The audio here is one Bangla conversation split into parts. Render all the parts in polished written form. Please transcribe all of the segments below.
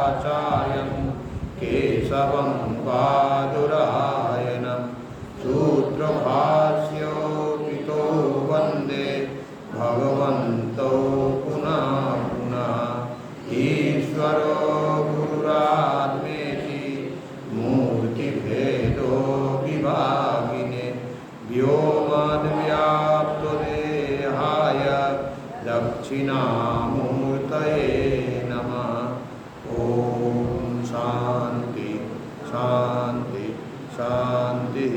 शङ्कराचार्यं केशवं बादुरायणं सूत्रभाष्योपितो वन्दे भगवन्तो पुनः पुनः ईश्वरो गुरुरात्मेति मूर्तिभेदो विभागिने व्योमद्व्याप्तदेहाय दक्षिणामूर्तये नमः। ॐ शान्ति शान्ति शान्तिः।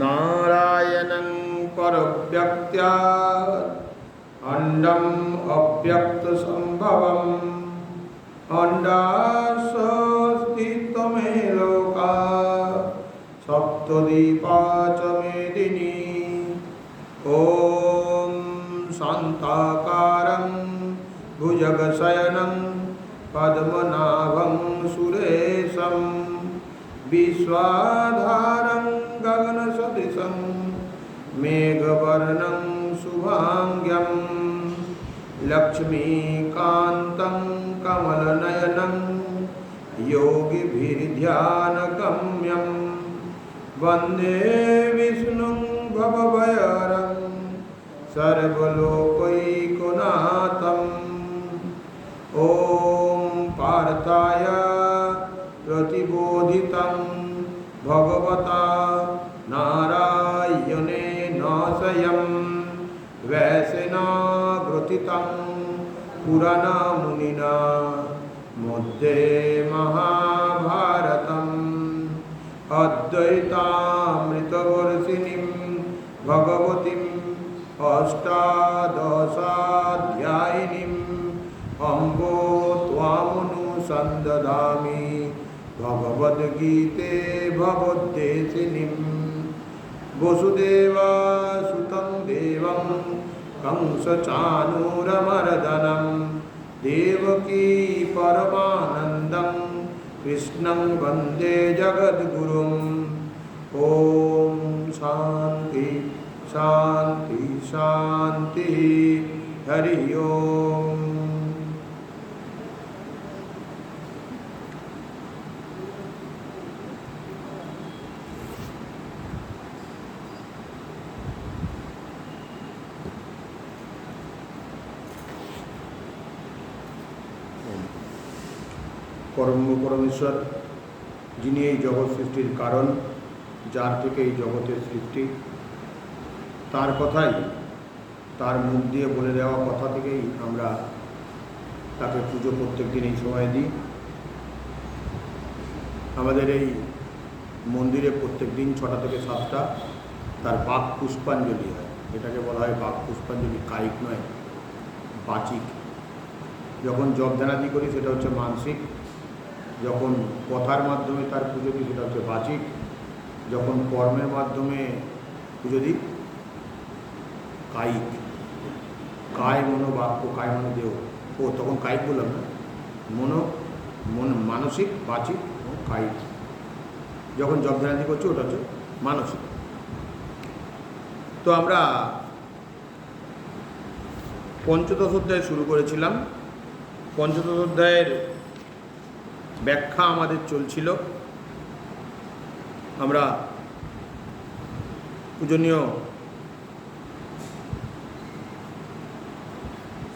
नारायणं परव्यक्त्या अण्डम् अव्यक्तसम्भवम् अण्डास्थितमे लोका सप्तदीपा च मेदिनी। ॐ शान्ताकारं भुजगशयनं पद्मनाभं सुरेशं विश्वाधारं गगनसदृशं मेघवर्णं शुभांग्यं लक्ष्मीकान्तं कमलनयनं योगिभिर्ध्यानगम्यं वन्दे विष्णुं भवभयहरं सर्वलोकैकनाथम्। ॐ पार्थाय प्रतिबोधितं भगवता नारायणेन स्वयं व्यासेन ग्रथितं पुराणमुनिना मध्ये महाभारतम् अद्वैतामृतवर्षिणीं भगवतीम् अष्टादशाध्यायिनीम् अम्बो त्वामनुसन्दधामि भगवद्गीते भगवद्देशिनीं। वसुदेवसुतं देवं कंसचाणूरमर्दनं देवकी परमानन्दं कृष्णं वन्दे जगद्गुरुम्। ॐ शान्ति शान्ति शान्ति हरि ओम्। परमेश्वर যিনি এই জগৎ সৃষ্টির কারণ, যার থেকে এই জগতের সৃষ্টি, তার কথাই, তার মুখ দিয়ে বলে দেওয়া কথা থেকেই আমরা তাকে পুজো প্রত্যেক দিন এই সময় দিই। আমাদের এই মন্দিরে প্রত্যেক দিন 6টা থেকে 7টা তার বাক পুষ্পাঞ্জলি হয়। এটাকে বলা হয় বাক পুষ্পাঞ্জলি, কায়িক নয়, বাচিক। যখন জপদানাদি করি সেটা হচ্ছে মানসিক, যখন কথার মাধ্যমে তার পুজো দিই সেটা হচ্ছে বাচিক, যখন কর্মের মাধ্যমে পুজো দিই কায়িক। কায় মনো বাক্য, কায় মনো দেহ, ও তখন কায়িক বললাম না, মানসিক, বাচিক ও কায়িক। যখন জপদানাদি করছি ওটা হচ্ছে মানসিক। তো আমরা পঞ্চদশ অধ্যায় শুরু করেছিলাম। পঞ্চদশ অধ্যায়ের ব্যাখ্যা আমাদের চলছিল। আমরা পূজনীয়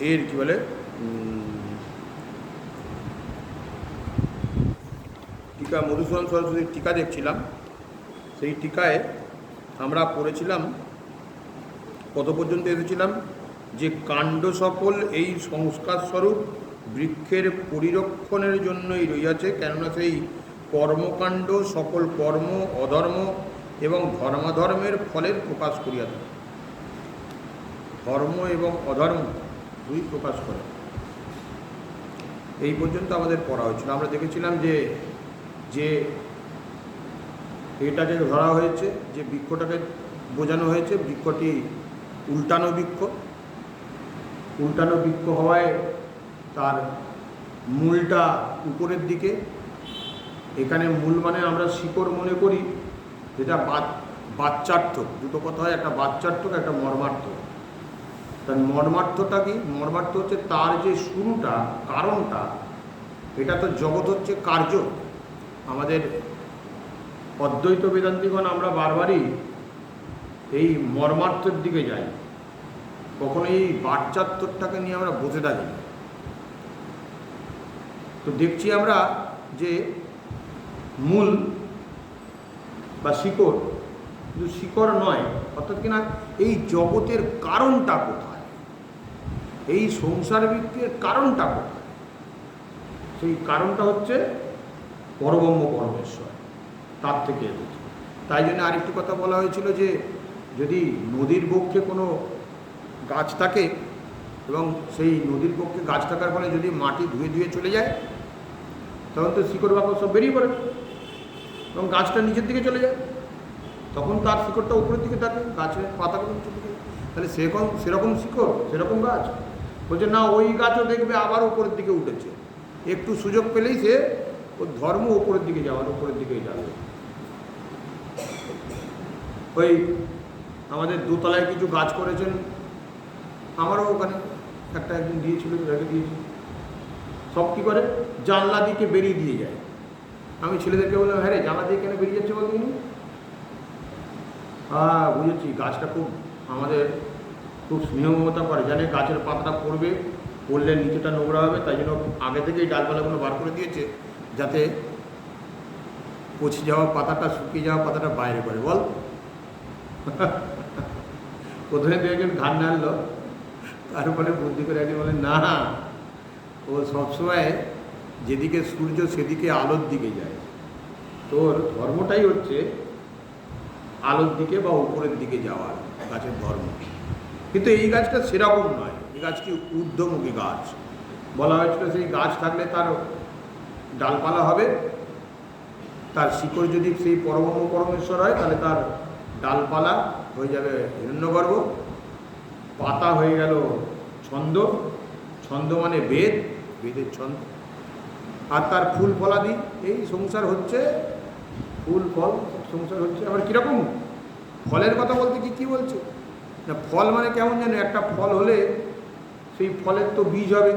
এর কি বলে টিকা, মধুসূদন সরস্বতীর টিকা দেখছিলাম। সেই টিকায় আমরা পড়েছিলাম, কত পর্যন্ত এসেছিলাম, যে কাণ্ড সকল এই সংস্কার স্বরূপ বৃক্ষের পরিরক্ষণের জন্যই রইয়াছে, কেননা সেই কর্মকাণ্ড সকল কর্ম, অধর্ম এবং ধর্মাধর্মের ফলের প্রকাশ করিয়া দেয়। ধর্ম এবং অধর্ম দুই প্রকাশ করে। এই পর্যন্ত আমাদের পড়া হয়েছিল। আমরা দেখেছিলাম যে যে এটাকে ধরা হয়েছে, যে বৃক্ষটাকে বোঝানো হয়েছে, বৃক্ষটি উল্টানো বৃক্ষ। উল্টানো বৃক্ষ হওয়ায় তার মূলটা উপরের দিকে। এখানে মূল মানে আমরা শিকড় মনে করি, যেটা বাচ্চার্থক। দুটো কথা হয়, একটা বাচ্চার্থক, একটা মর্মার্থক। তার মর্মার্থটা কি? মর্মার্থ হচ্ছে তার যে শুরুটা, কারণটা। এটা তো জগৎ হচ্ছে কার্য। আমাদের অদ্বৈত বেদান্তিগণ আমরা বারবারই এই মর্মার্থের দিকে যাই, কখনো এই বাচ্চার্থটাকে নিয়ে আমরা বসে থাকি। তো দেখছি আমরা যে মূল বা শিকড়, কিন্তু শিকড় নয়, অর্থাৎ কিনা এই জগতের কারণটা কোথায়, এই সংসার বৃত্তের কারণটা কোথায়, সেই কারণটা হচ্ছে পরব্রহ্ম পরমেশ্বর, তার থেকে এসেছে। তাই জন্য আরেকটি কথা বলা হয়েছিল যে যদি নদীর বক্ষে কোনো গাছ থাকে এবং সেই নদীর পক্ষে গাছ থাকার ফলে যদি মাটি ধুয়ে ধুয়ে চলে যায়, তখন তো শিকড় বাকড় সব বেরিয়ে পড়ে এবং গাছটা নিচের দিকে চলে যায়, তখন তার শিকড়টা উপরের দিকে থাকে, গাছের পাতাগুলো নিচের দিকে। তাহলে সেরকম শিকড়, সেরকম গাছ। বলছে না, ওই গাছও দেখবে আবার উপরের দিকে উঠেছে, একটু সুযোগ পেলেই সে ওর ধর্ম উপরের দিকে যাওয়ার, উপরের দিকেই যাবে। ওই আমাদের দোতলায় কিছু গাছ করেছেন, আমারও ওখানে একটা একদিন দিয়েছিল, রেখে দিয়েছি। সব কী করে, জানলা দিকে বেরিয়ে দিয়ে যায়। আমি ছেলেদেরকে বললাম, হ্যাঁ রে, জানলা দিয়ে কেন বেরিয়ে যাচ্ছে বলতে? হ্যাঁ বুঝেছি, গাছটা খুব আমাদের খুব স্নেহ মমতা করে, জানে গাছের পাতাটা পড়বে, পড়লে নিচেটা নোংরা হবে, তাই জন্য আগে থেকেই ডালপালাগুলো বার করে দিয়েছে, যাতে পচে যাওয়া পাতাটা, শুকিয়ে যাওয়া পাতাটা বাইরে করে। বল, প্রথমে দু একজন ঘাট নাড়লো, তারপরে বুদ্ধি করে একদিন বলে, না, ও সবসময় যেদিকে সূর্য সেদিকে আলোর দিকে যায়। তোর ধর্মটাই হচ্ছে আলোর দিকে বা উপরের দিকে যাওয়ার, গাছের ধর্ম। কিন্তু এই গাছটা সেরকম নয়, এই গাছটি ঊর্ধ্বমুখী গাছ। বলা হয়েছিল সেই গাছ থাকলে তার ডালপালা হবে, তার শিকড় যদি সেই পরব্রহ্ম পরমেশ্বর হয়, তাহলে তার ডালপালা হয়ে যাবে হিরণ্যগর্ভ, পাতা হয়ে গেল ছন্দ, ছন্দ মানে বেদ, বেদের ছন্দ, আর তার ফুল ফলাদি। এই সংসার হচ্ছে ফুল ফল, সংসার হচ্ছে। আবার কীরকম ফলের কথা বলতে কি বলছে না, ফল মানে কেমন জানো, একটা ফল হলে সেই ফলের তো বীজ হবে,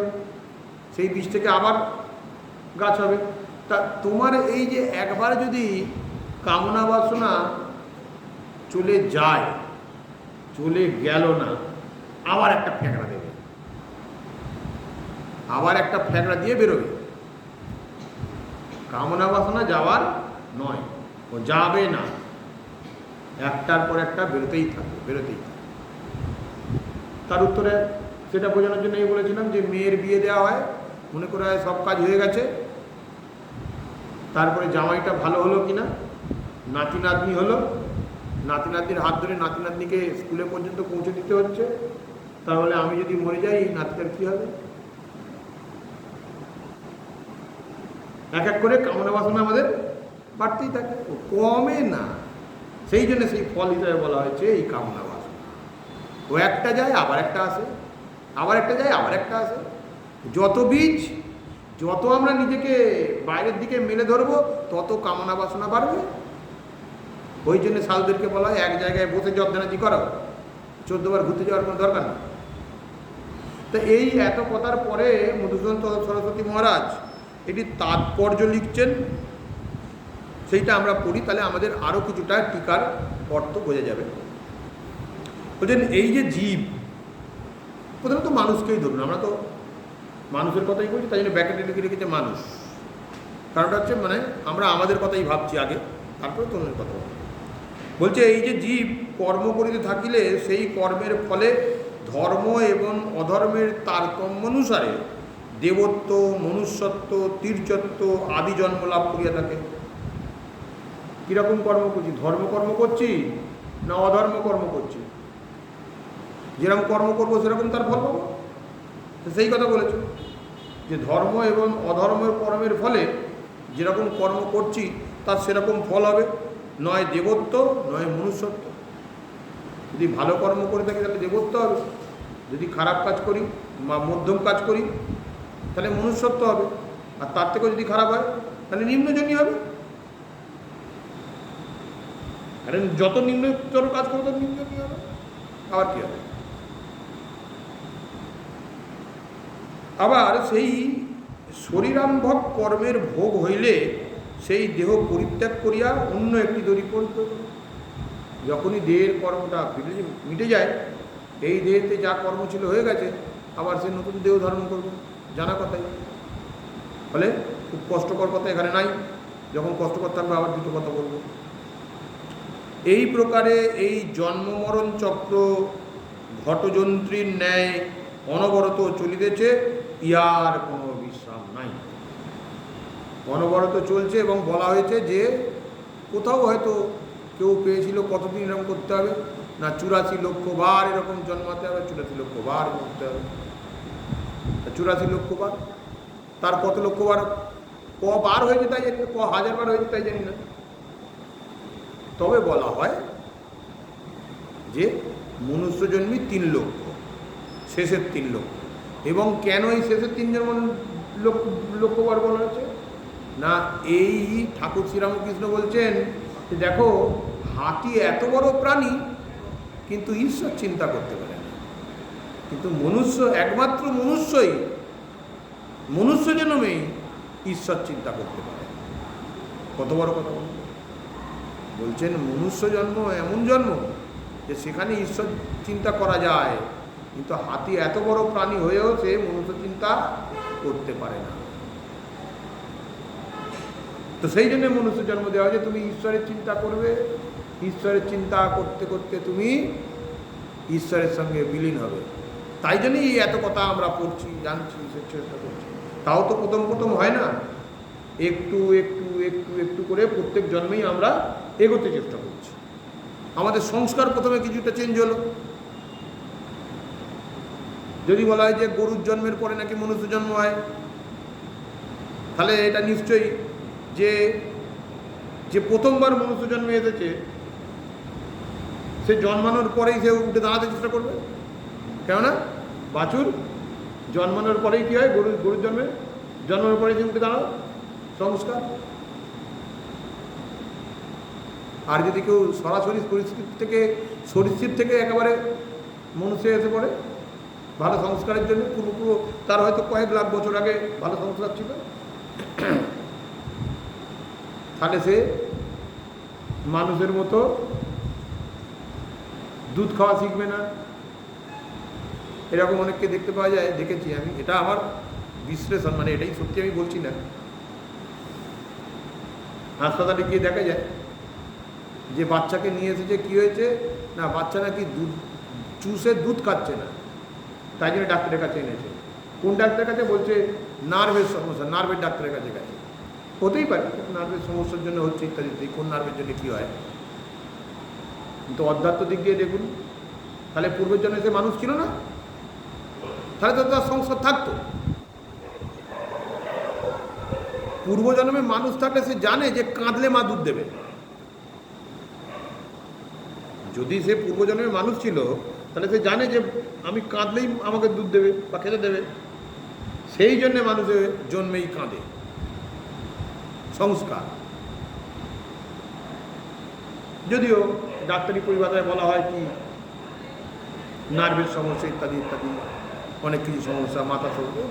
সেই বীজ থেকে আবার গাছ হবে। তা তোমার এই যে একবার যদি কামনা বাসনা চলে যায়, চলে গেল না, আবার একটা ফ্যাঁকড়া দেবে, আবার একটা ফ্যাঁকড়া দিয়ে বেরোবে। কামনা বাসনা যাওয়ার নয়, ও যাবে না, একটার পর একটা বেরোতেই থাকবে, বেরোতেই থাকবে। তার উত্তরে সেটা বোঝানোর জন্য এই বলেছিলাম যে মেয়ের বিয়ে দেওয়া হয়, মনে করা হয় সব কাজ হয়ে গেছে, তারপরে জামাইটা ভালো হলো কিনা, নাতি নাতনি হলো, নাতি নাতনির হাত ধরে নাতি নাতনিকে স্কুলে পর্যন্ত পৌঁছে দিতে হচ্ছে, তাহলে আমি যদি মরে যাই এই নাতিটার কী হবে? এক এক করে কামনা বাসনা আমাদের বাড়তেই থাকে, ও কমে না। সেই জন্য সেই ফল হিসাবে বলা হয়েছে এই কামনা বাসনা। ও একটা যায় আবার একটা আসে, আবার একটা যায় আবার একটা আসে। যত বীজ, যত আমরা নিজেকে বাইরের দিকে মেলে ধরবো, তত কামনা বাসনা বাড়বে। ওই জন্য সাধুদেরকে বলা হয় এক জায়গায় বসে যজ্ঞানাদি করো, 14 বার ঘুরতে যাওয়ার কোনো দরকার নেই। তো এই এত কথার পরে মধুসূদন সরস্বতী মহারাজ এটি তাৎপর্য লিখছেন, সেইটা আমরা পড়ি, তাহলে আমাদের আরও কিছুটা টিকার অর্থ বোঝা যাবে। বলছেন এই যে জীব, প্রথমত মানুষকেই ধরুন, আমরা তো মানুষের কথাই বলছি, তাই জন্য ব্যাকেটে লিখে রেখেছে মানুষ। কারণটা হচ্ছে মানে আমরা আমাদের কথাই ভাবছি আগে, তারপরে তোমাদের কথা বলছে। এই যে জীব কর্ম করিতে থাকিলে সেই কর্মের ফলে ধর্ম এবং অধর্মের তারতম্য অনুসারে দেবত্ব, মনুষ্যত্ব, তীর্যত্ব আদি জন্ম লাভ করিয়া থাকে। কীরকম কর্ম করছি? ধর্মকর্ম করছি না অধর্ম কর্ম করছি? যেরকম কর্ম করবো সেরকম তার ফল পাবো। সেই কথা বলেছে যে ধর্ম এবং অধর্মের কর্মের ফলে যেরকম কর্ম করছি তার সেরকম ফল হবে, নয় দেবত্ব নয় মনুষ্যত্ব। যদি ভালো কর্ম করে থাকি তাহলে দেবত্ব হবে, যদি খারাপ কাজ করি বা মধ্যম কাজ করি তাহলে মনুষ্যত্ব হবে, আর তার থেকেও যদি খারাপ হয় তাহলে নিম্নজনী হবে। কারণ যত নিম্নতর কাজ করবো তত নিম্নজনী হবে, আবার কি হবে। আবার সেই শরীরাম্ভক কর্মের ভোগ হইলে সেই দেহ পরিত্যাগ করিয়া অন্য একটি দড়ি পরিত্যাগ করে। যখনই দেহের কর্মটা মিটে যায়, এই দেহেতে যা কর্ম ছিল হয়ে গেছে, আবার সে নতুন দেহ ধারণ করবে, জানা কথাই। ফলে খুব কষ্টকর কথা এখানে নাই, যখন কষ্টকর থাকবে আবার দুটো কথা বলবো। এই প্রকারে এই জন্ম মরণ চক্র ঘটযন্ত্রীর ন্যায় অনবরত চলিতেছে, ইয়ার কোনো বিশ্রাম নাই। অনবরত চলছে এবং বলা হয়েছে যে কোথাও হয়তো কেউ পেয়েছিল কতদিন এরকম করতে হবে না, 84 লক্ষ বার এরকম জন্মাতে হবে, 84 লক্ষ বার করতে হবে। 84 লক্ষ বার, তার কত লক্ষ বার বার হয়েছে তাই জানি না, হাজার বার হয়েছে তাই জানি না। তবে বলা হয় যে মনুষ্য জন্মই 3 লক্ষ, শেষের 3 লক্ষ। এবং কেন এই শেষের 3 লক্ষবার বলা হয়েছে না, এই ঠাকুর শ্রীরামকৃষ্ণ বলছেন যে দেখো, হাতি এত বড় প্রাণী কিন্তু ঈশ্বর চিন্তা করতে পারে না, কিন্তু মনুষ্য, একমাত্র মনুষ্যই, মনুষ্য জন্মেই ঈশ্বর চিন্তা করতে পারে। কত বড় কথা বলছেন, মনুষ্য জন্ম এমন জন্ম যে সেখানে ঈশ্বর চিন্তা করা যায়, কিন্তু হাতি এত বড় প্রাণী হয়েও সে মনুষ্য চিন্তা করতে পারে না। তো সেই জন্য মনুষ্য জন্ম দেওয়া হয়েছে, তুমি ঈশ্বরের চিন্তা করবে, ঈশ্বরের চিন্তা করতে করতে তুমি ঈশ্বরের সঙ্গে বিলীন হবে। তাই জন্যই এত কথা আমরা পড়ছি, জানছি, চেষ্টা করছি। তাও তো প্রথম প্রথম হয় না, একটু একটু একটু একটু করে প্রত্যেক জন্মেই আমরা এগোতে চেষ্টা করছি। আমাদের সংস্কার প্রথমে কিছুটা চেঞ্জ হলো। যদি বলা হয় যে গরুর জন্মের পরে নাকি মনুষ্য জন্ম হয়, তাহলে এটা নিশ্চয়ই যে যে প্রথমবার মনুষ্য জন্মে এসেছে সে জন্মানোর পরেই সে উঠে দাঁড়াতে চেষ্টা করবে। কেননা বাছুর জন্মানোর পরেই কী হয়, গরুর জন্মের পরেই সে উঠে দাঁড়াও, সংস্কার। আর যদি কেউ সরাসরি সরীসৃপ থেকে একেবারে মনুষ্য এসে পড়ে ভালো সংস্কারের জন্য, পুরো তার হয়তো কয়েক লাখ বছর আগে ভালো সংস্কার ছিল, তাহলে সে মানুষের মতো দুধ খাওয়া শিখবে না। এরকম অনেককে দেখতে পাওয়া যায়, দেখেছি আমি, এটা আমার বিশ্লেষণ, মানে এটাই সত্যি আমি বলছি না। হাসপাতালে গিয়ে দেখা যায় যে বাচ্চাকে নিয়ে এসেছে, কী হয়েছে না, বাচ্চা নাকি চুষে দুধ খাচ্ছে না, তাই জন্য ডাক্তারের কাছে এনেছে। কোন ডাক্তারের কাছে? বলছে নার্ভের সমস্যা, নার্ভের ডাক্তারের কাছে গেছে। হতেই পারে নার্ভের সমস্যার জন্য হচ্ছে ইত্যাদি, কোন নার্ভের জন্য কী হয়। কিন্তু অধ্যাত্ম দিক দিয়ে দেখুন, তাহলে পূর্বের জন্য সে মানুষ ছিল না, তাহলে তো তার সংস্কার থাকতো। পূর্বজন্মে মানুষ থাকলে সে জানে যে কাঁদলে মা দুধ দেবে। যদি সে পূর্বজন্মের মানুষ ছিল তাহলে সে জানে যে আমি কাঁদলেই আমাকে দুধ দেবে বা খেতে দেবে, সেই জন্যে মানুষের জন্মেই কাঁদে, সংস্কার। যদিও ডাক্তারি পরিভাষায় বলা হয় কি নার্ভের সমস্যা ইত্যাদি ইত্যাদি, অনেক কিছু সমস্যা, মাথা সমস্যা,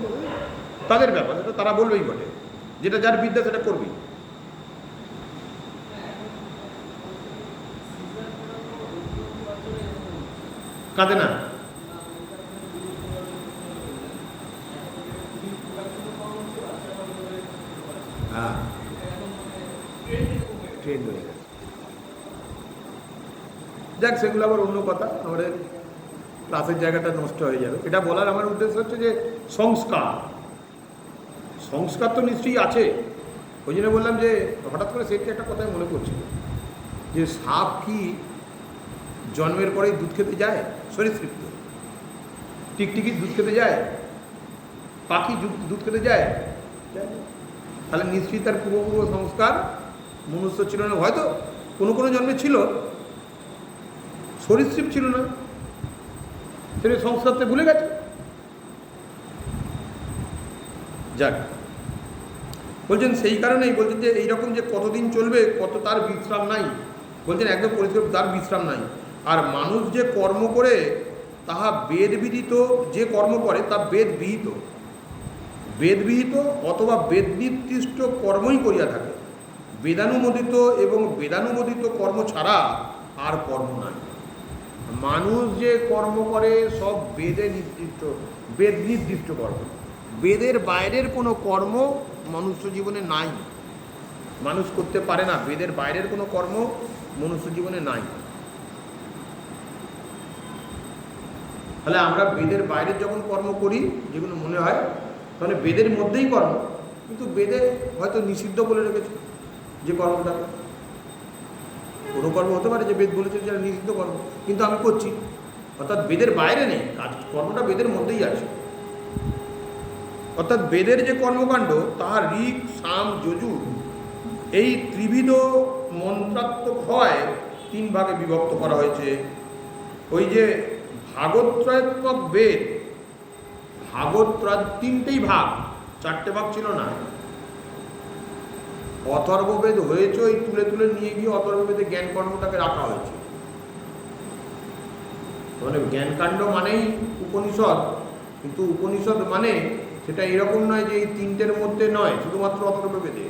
তাদের ব্যাপার, সেটা তারা বলবেই বটে, যেটা যার বিদ্যা সেটা করবি। কাঁদে না, হ্যাঁ, ট্রেন হয়ে গেছে। যাক, সেগুলো আবার অন্য কথা, আমাদের ক্লাসের জায়গাটা নষ্ট হয়ে যাবে। এটা বলার আমার উদ্দেশ্য হচ্ছে যে সংস্কার তো নিশ্চয়ই আছে। ওই জন্য বললাম যে হঠাৎ করে সেটি একটা কথাই মনে করছিল যে সাপ কি জন্মের পরেই দুধ খেতে যায়? সরীসৃপ। টিকটিকি দুধ খেতে যায়? পাখি দুধ খেতে যায়? তাহলে নিশ্চয়ই তার পূর্ব সংস্কার মনুষ্য ছিল না। হয়তো কোনো কোনো জন্মে ছিল, সরীসৃপ ছিল না, সেটা সংস্কারতে ভুলে গেছে। যাক, বলছেন সেই কারণেই বলছেন যে এইরকম যে কতদিন চলবে, কত তার বিশ্রাম নাই। বলছেন একদম পরিষ্কার, তার বিশ্রাম নাই। আর মানুষ যে কর্ম করে তাহা বেদ বিদিত, যে কর্ম করে তা বেদ বিহিত, বেদবিহিত অথবা বেদ নির্দিষ্ট কর্মই করিয়া থাকে। বেদানুমোদিত এবং বেদানুমোদিত কর্ম ছাড়া আর কর্ম নাই। মানুষ যে কর্ম করে সব বেদে নির্দিষ্ট, বেদ নির্দিষ্ট কর্ম। বেদের বাইরের কোনো কর্ম মনুষ্য জীবনে নাই, মানুষ করতে পারে না। বেদের বাইরের কোনো কর্ম মনুষ্য জীবনে নাই। তাহলে আমরা বেদের বাইরের যখন কর্ম করি, যেগুলো মনে হয় তাহলে বেদের মধ্যেই কর্ম, কিন্তু বেদে হয়তো নিষিদ্ধ বলে রেখেছে যে কর্মটা। কোনো কর্ম হতে পারে যে বেদ বলেছে যে নিষিদ্ধ কর্ম, কিন্তু আমি করছি, অর্থাৎ বেদের বাইরে নেই, কাজ কর্মটা বেদের মধ্যেই আছে। অর্থাৎ বেদের যে কর্মকাণ্ড তাহা ঋক, সাম, যজু এই ত্রিবিধ মন্ত্রাত্মক হয় 3 ভাগে বিভক্ত করা হয়েছে। ওই যে ভাগত্রয়াত্মক বেদ, ভাগত্রয় 3টেই ভাগ, 4টে ভাগ ছিল না। অথর্ববেদ হয়েছে ওই তুলে তুলে নিয়ে গিয়ে অথর্ববেদে জ্ঞান কর্মটাকে রাখা হয়েছে। মানে জ্ঞানকাণ্ড মানেই উপনিষদ, কিন্তু উপনিষদ মানে সেটা এরকম নয় যে এই 3টের মধ্যে নয়, শুধুমাত্র অথর্ববেদে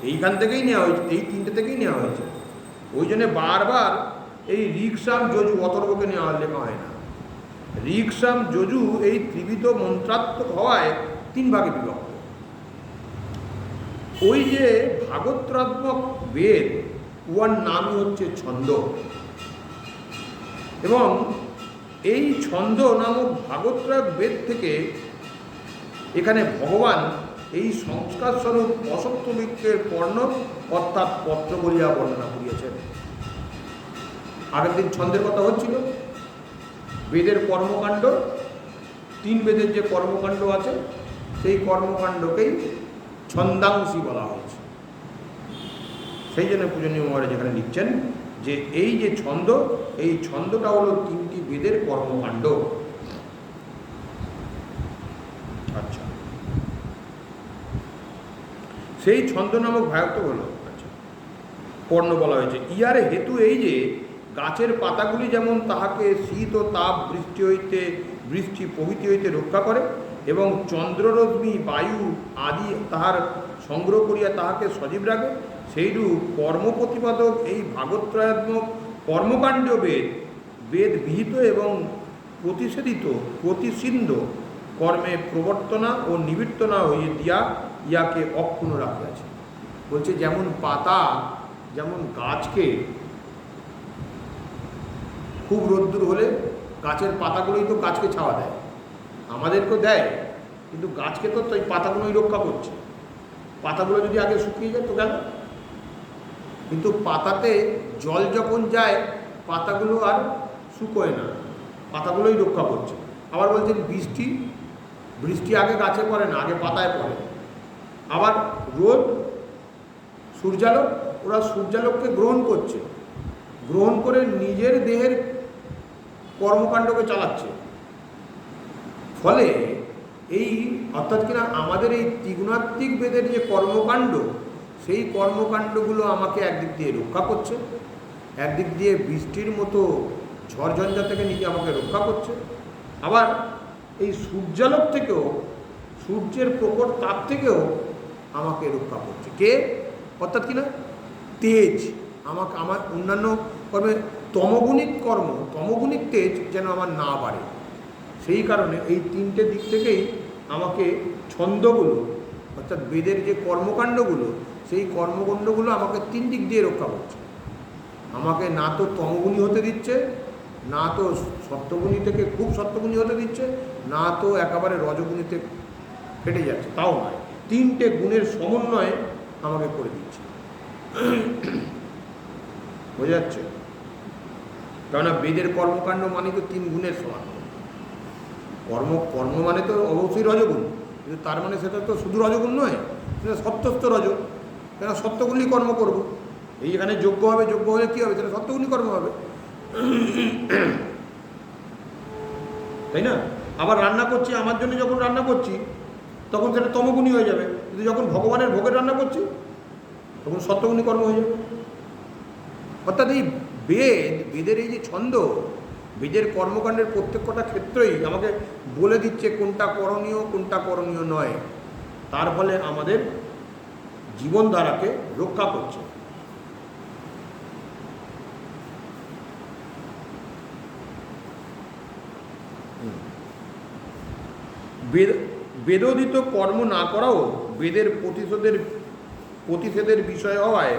এইখান থেকেই নেওয়া হয়েছে, এই 3টে থেকেই নেওয়া হয়েছে। ওই জন্যে বারবার এই ঋক, সাম, যজু অথর্বকে নেওয়া লেখা হয় না। ঋক, সাম, যজু এই ত্রিবিধ মন্ত্রাত্মক হওয়ায় 3 ভাগে বিভক্ত। ওই যে ভাগত্রাত্মক বেদ, উহার নামই হচ্ছে ছন্দ। এবং এই ছন্দ নামক ভাগত্রয় বেদ থেকে এখানে ভগবান এই সংস্কার স্বরূপ অসত্য বৃক্ষের পর্ণ অর্থাৎ পত্র বলিয়া বর্ণনা করিয়াছেন। আগের দিন ছন্দের কথা হচ্ছিল, বেদের কর্মকাণ্ড, 3 বেদের যে কর্মকাণ্ড আছে সেই কর্মকাণ্ডকেই ছন্দাংশী বলা হয়েছে। সেই জন্য পূজনীয় মহারাজ এখানে লিখছেন যে এই যে ছন্দ, এই ছন্দটা হলো 3টি বেদের কর্মকাণ্ড। আচ্ছা, সেই ছন্দ নামক ভায়ত্ব হলো আচ্ছা পর্ণ বলা হয়েছে। ইহার হেতু এই যে গাছের পাতাগুলি যেমন তাহাকে শীত ও তাপ, বৃষ্টি প্রভৃতি হইতে রক্ষা করে এবং চন্দ্ররশ্মি, বায়ু আদি তাহার সংগ্রহ করিয়া তাহাকে সজীব রাখে, সেইরূপ কর্মপ্রতিপাদক এই ভাগত্রয়াত্মক কর্মকাণ্ড বেদ বিহিত এবং প্রতিষিদ্ধ কর্মে প্রবর্তনা ও নিবৃত্তনা হইয়ে দিয়া ইয়াকে অক্ষুণ্ণ রাখিয়াছে। বলছে যেমন পাতা, যেমন গাছকে খুব রোদ্দুর হলে গাছের পাতাগুলোই তো গাছকে ছাওয়া দেয়, আমাদেরকেও দেয়, কিন্তু গাছকে তো ওই পাতাগুলোই রক্ষা করছে। পাতাগুলো যদি আগে শুকিয়ে যায় তো গেল, কিন্তু পাতাতে জল যখন যায় পাতাগুলো আর শুকোয় না, পাতাগুলোই রক্ষা করছে। আবার বলছেন বৃষ্টি আগে গাছে পড়ে না, আগে পাতায় পড়ে। আবার রোদ, সূর্যালোক, ওরা সূর্যালোককে গ্রহণ করছে, গ্রহণ করে নিজের দেহের কর্মকাণ্ডকে চালাচ্ছে। ফলে এই অর্থাৎ কিনা আমাদের এই ত্রিগুণাত্মিক বেদের যে কর্মকাণ্ড, সেই কর্মকাণ্ডগুলো আমাকে একদিক দিয়ে রক্ষা করছে, একদিক দিয়ে বৃষ্টির মতো ঝড়ঝঞ্ঝা থেকে নিজে আমাকে রক্ষা করছে। আবার এই সূর্যালোক থেকেও, সূর্যের প্রখর তাপ থেকেও আমাকে রক্ষা করছে কে? অর্থাৎ কিনা তেজ, আমাকে আমার অন্যান্য কর্মে তমগুণিক তেজ যেন আমার না বাড়ে। সেই কারণে এই 3টে দিক থেকেই আমাকে ছন্দগুলো, অর্থাৎ বেদের যে কর্মকাণ্ডগুলো, সেই কর্মকাণ্ডগুলো আমাকে 3 দিক দিয়ে রক্ষা করছে। আমাকে না তো তমগুণী হতে দিচ্ছে, না তো সত্যগুণী থেকে খুব সত্যগুণী হতে দিচ্ছে, না তো একেবারে রজগুণীতে ফেটে যাচ্ছে, তাও নয়, 3টে গুণের সমন্বয়ে আমাকে করে দিচ্ছে। বোঝা যাচ্ছে? কেননা বেদের কর্মকাণ্ড মানে তো 3 গুণের সমান। কর্ম মানে তো অবশ্যই রজগুণ, কিন্তু তার মানে সেটা তো শুধু রজগুণ নয়, সেটা সত্যস্থ রজ। কেন সত্যগুলি কর্ম করব, এইখানে যোগ্য হবে, যোগ্য হলে কী হবে, সেটা সত্যগুলি কর্ম হবে, তাই না? আবার রান্না করছি, আমার জন্য যখন রান্না করছি তখন সেটা তমগুণী হয়ে যাবে, কিন্তু যখন ভগবানের ভোগের রান্না করছি তখন সত্যগুণী কর্ম হয়ে যাবে। অর্থাৎ এই বেদের এই যে ছন্দ, বেদের কর্মকাণ্ডের প্রত্যেকটা ক্ষেত্রেই আমাকে বলে দিচ্ছে কোনটা করণীয় কোনটা করণীয় নয়, তার ফলে আমাদের জীবনধারাকে রক্ষা করছে। বেদোদিত কর্ম না করাও বেদের প্রতিষেধের বিষয় হওয়ায়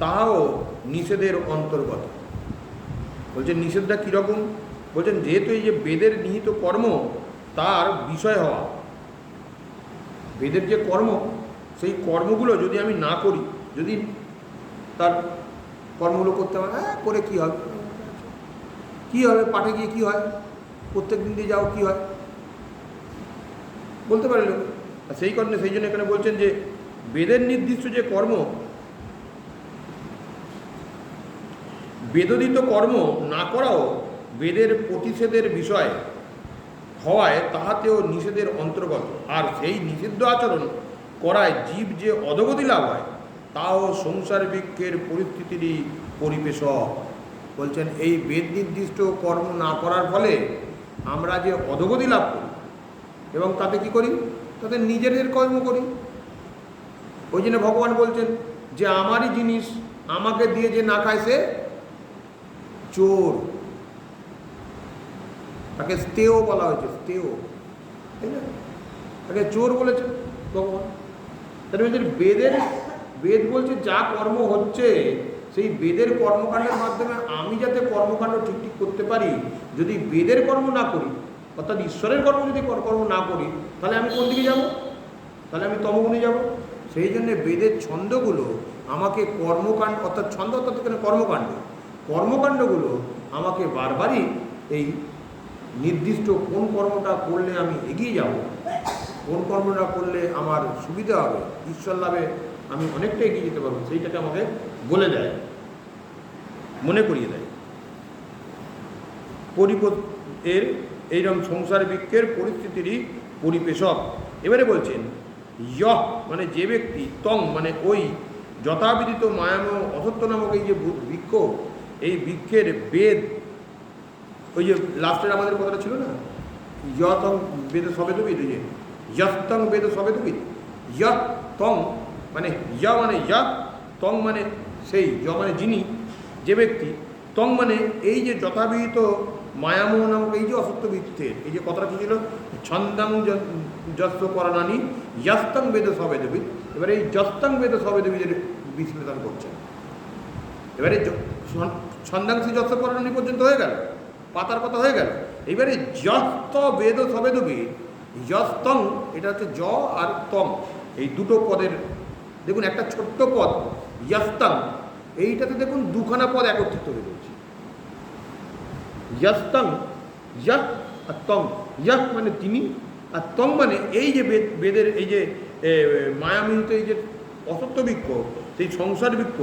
তাহাও নিষেধের অন্তর্গত। বলছেন নিষেধটা কীরকম, বলছেন যেহেতু এই যে বেদের নিহিত কর্ম তার বিষয় হওয়া, বেদের যে কর্ম সেই কর্মগুলো যদি আমি না করি, যদি তার কর্মগুলো করতে হবে, করে কী হবে, কী হবে, পাঠে গিয়ে কী হয়, প্রত্যেক দিন দিয়ে যাও কী হয় বলতে পারল। সেই কারণে সেই জন্য এখানে বলছেন যে বেদের নির্দিষ্ট যে কর্ম, বেদোদিত কর্ম না করাও বেদের প্রতিষেধের বিষয় হওয়ায় তাহাতেও নিষেধের অন্তর্গত। আর সেই নিষিদ্ধ আচরণ করায় জীব যে অধোগতি লাভ হয় তাও সংসার বৃক্ষের পরিস্থিতিরই পরিবেশক। বলছেন এই বেদ নির্দিষ্ট কর্ম না করার ফলে আমরা যে অধোগতি লাভ করি এবং তাতে কি করি, তাতে নিজেদের কর্ম করি। ওই জন্য ভগবান বলছেন যে আমারই জিনিস আমাকে দিয়ে যে না খায় সে চোর, তাকে স্তেয় বলা হয়েছে, স্তেয়, তাই না? তাকে চোর বলেছে ভগবান। তাহলে বলছেন বেদ বলছে যা কর্ম হচ্ছে সেই বেদের কর্মকাণ্ডের মাধ্যমে আমি যাতে কর্মকাণ্ড ঠিক ঠিক করতে পারি, যদি বেদের কর্ম না করি, অর্থাৎ ঈশ্বরের কর্ম যদি কর্ম না করি, তাহলে আমি কোন দিকে যাব, তাহলে আমি তমগুণে যাব। সেই জন্যে বেদের ছন্দগুলো আমাকে কর্মকাণ্ড, অর্থাৎ ছন্দ অর্থাৎ এখানে কর্মকাণ্ডগুলো আমাকে বারবারই এই নির্দিষ্ট কোন কর্মটা করলে আমি এগিয়ে যাব, কোন কর্মটা করলে আমার সুবিধা হবে, ঈশ্বর লাভে আমি অনেকটা এগিয়ে যেতে পারবো, সেইটাকে আমাকে বলে দেয়, মনে করিয়ে দেয়। এর এইরকম সংসার বৃক্ষের পরিস্থিতিরই পরিবেশক। এবারে বলছেন ইয়হ মানে যে ব্যক্তি, তং মানে ওই যথাবিদিত মায়াময় অসত্য নামক এই যে বৃক্ষ, এই বৃক্ষের বেদ, ওই যে লাস্টের আমাদের কথাটা ছিল না, ইয়তং বেদ সবেদবিদ, ওই যে ইয়স্তং বেদ সবেদবিদ, ইয়ত তং মানে ইয় মানে ইয়, তং মানে সেই, য মানে যিনি, যে ব্যক্তি, তং মানে এই যে যথাবিহিত মায়ামোহ নামক এই যে অসত্য বৃত্তের, এই যে কথাটা কী ছিল, ছন্দাং যস্ত পরাণানি যস্তং বেদ সবেদবিদ। এবারে এই যস্তং বেদ সবেদবিদের বিশ্লেষণ করছেন। এবারে ছন্দাংশী যস্ত পরাণানি পর্যন্ত হয়ে গেল, পাতার কথা হয়ে গেল। এবারে যস্ত বেদ সবেদবিদ, যস্তং এটা হচ্ছে য আর তং, এই দুটো পদের দেখুন একটা ছোট্ট পদ যস্তং, এইটাতে দেখুন দুখানা পদ একত্রিত হয়ে রয়েছে। যস্তং, যহ আর তং, যহ মানে তিনি, আর তং মানে এই যে বেদের এই যে মায়ামিহিত এই যে অসত্য বৃক্ষ, সেই সংসার বৃক্ষ,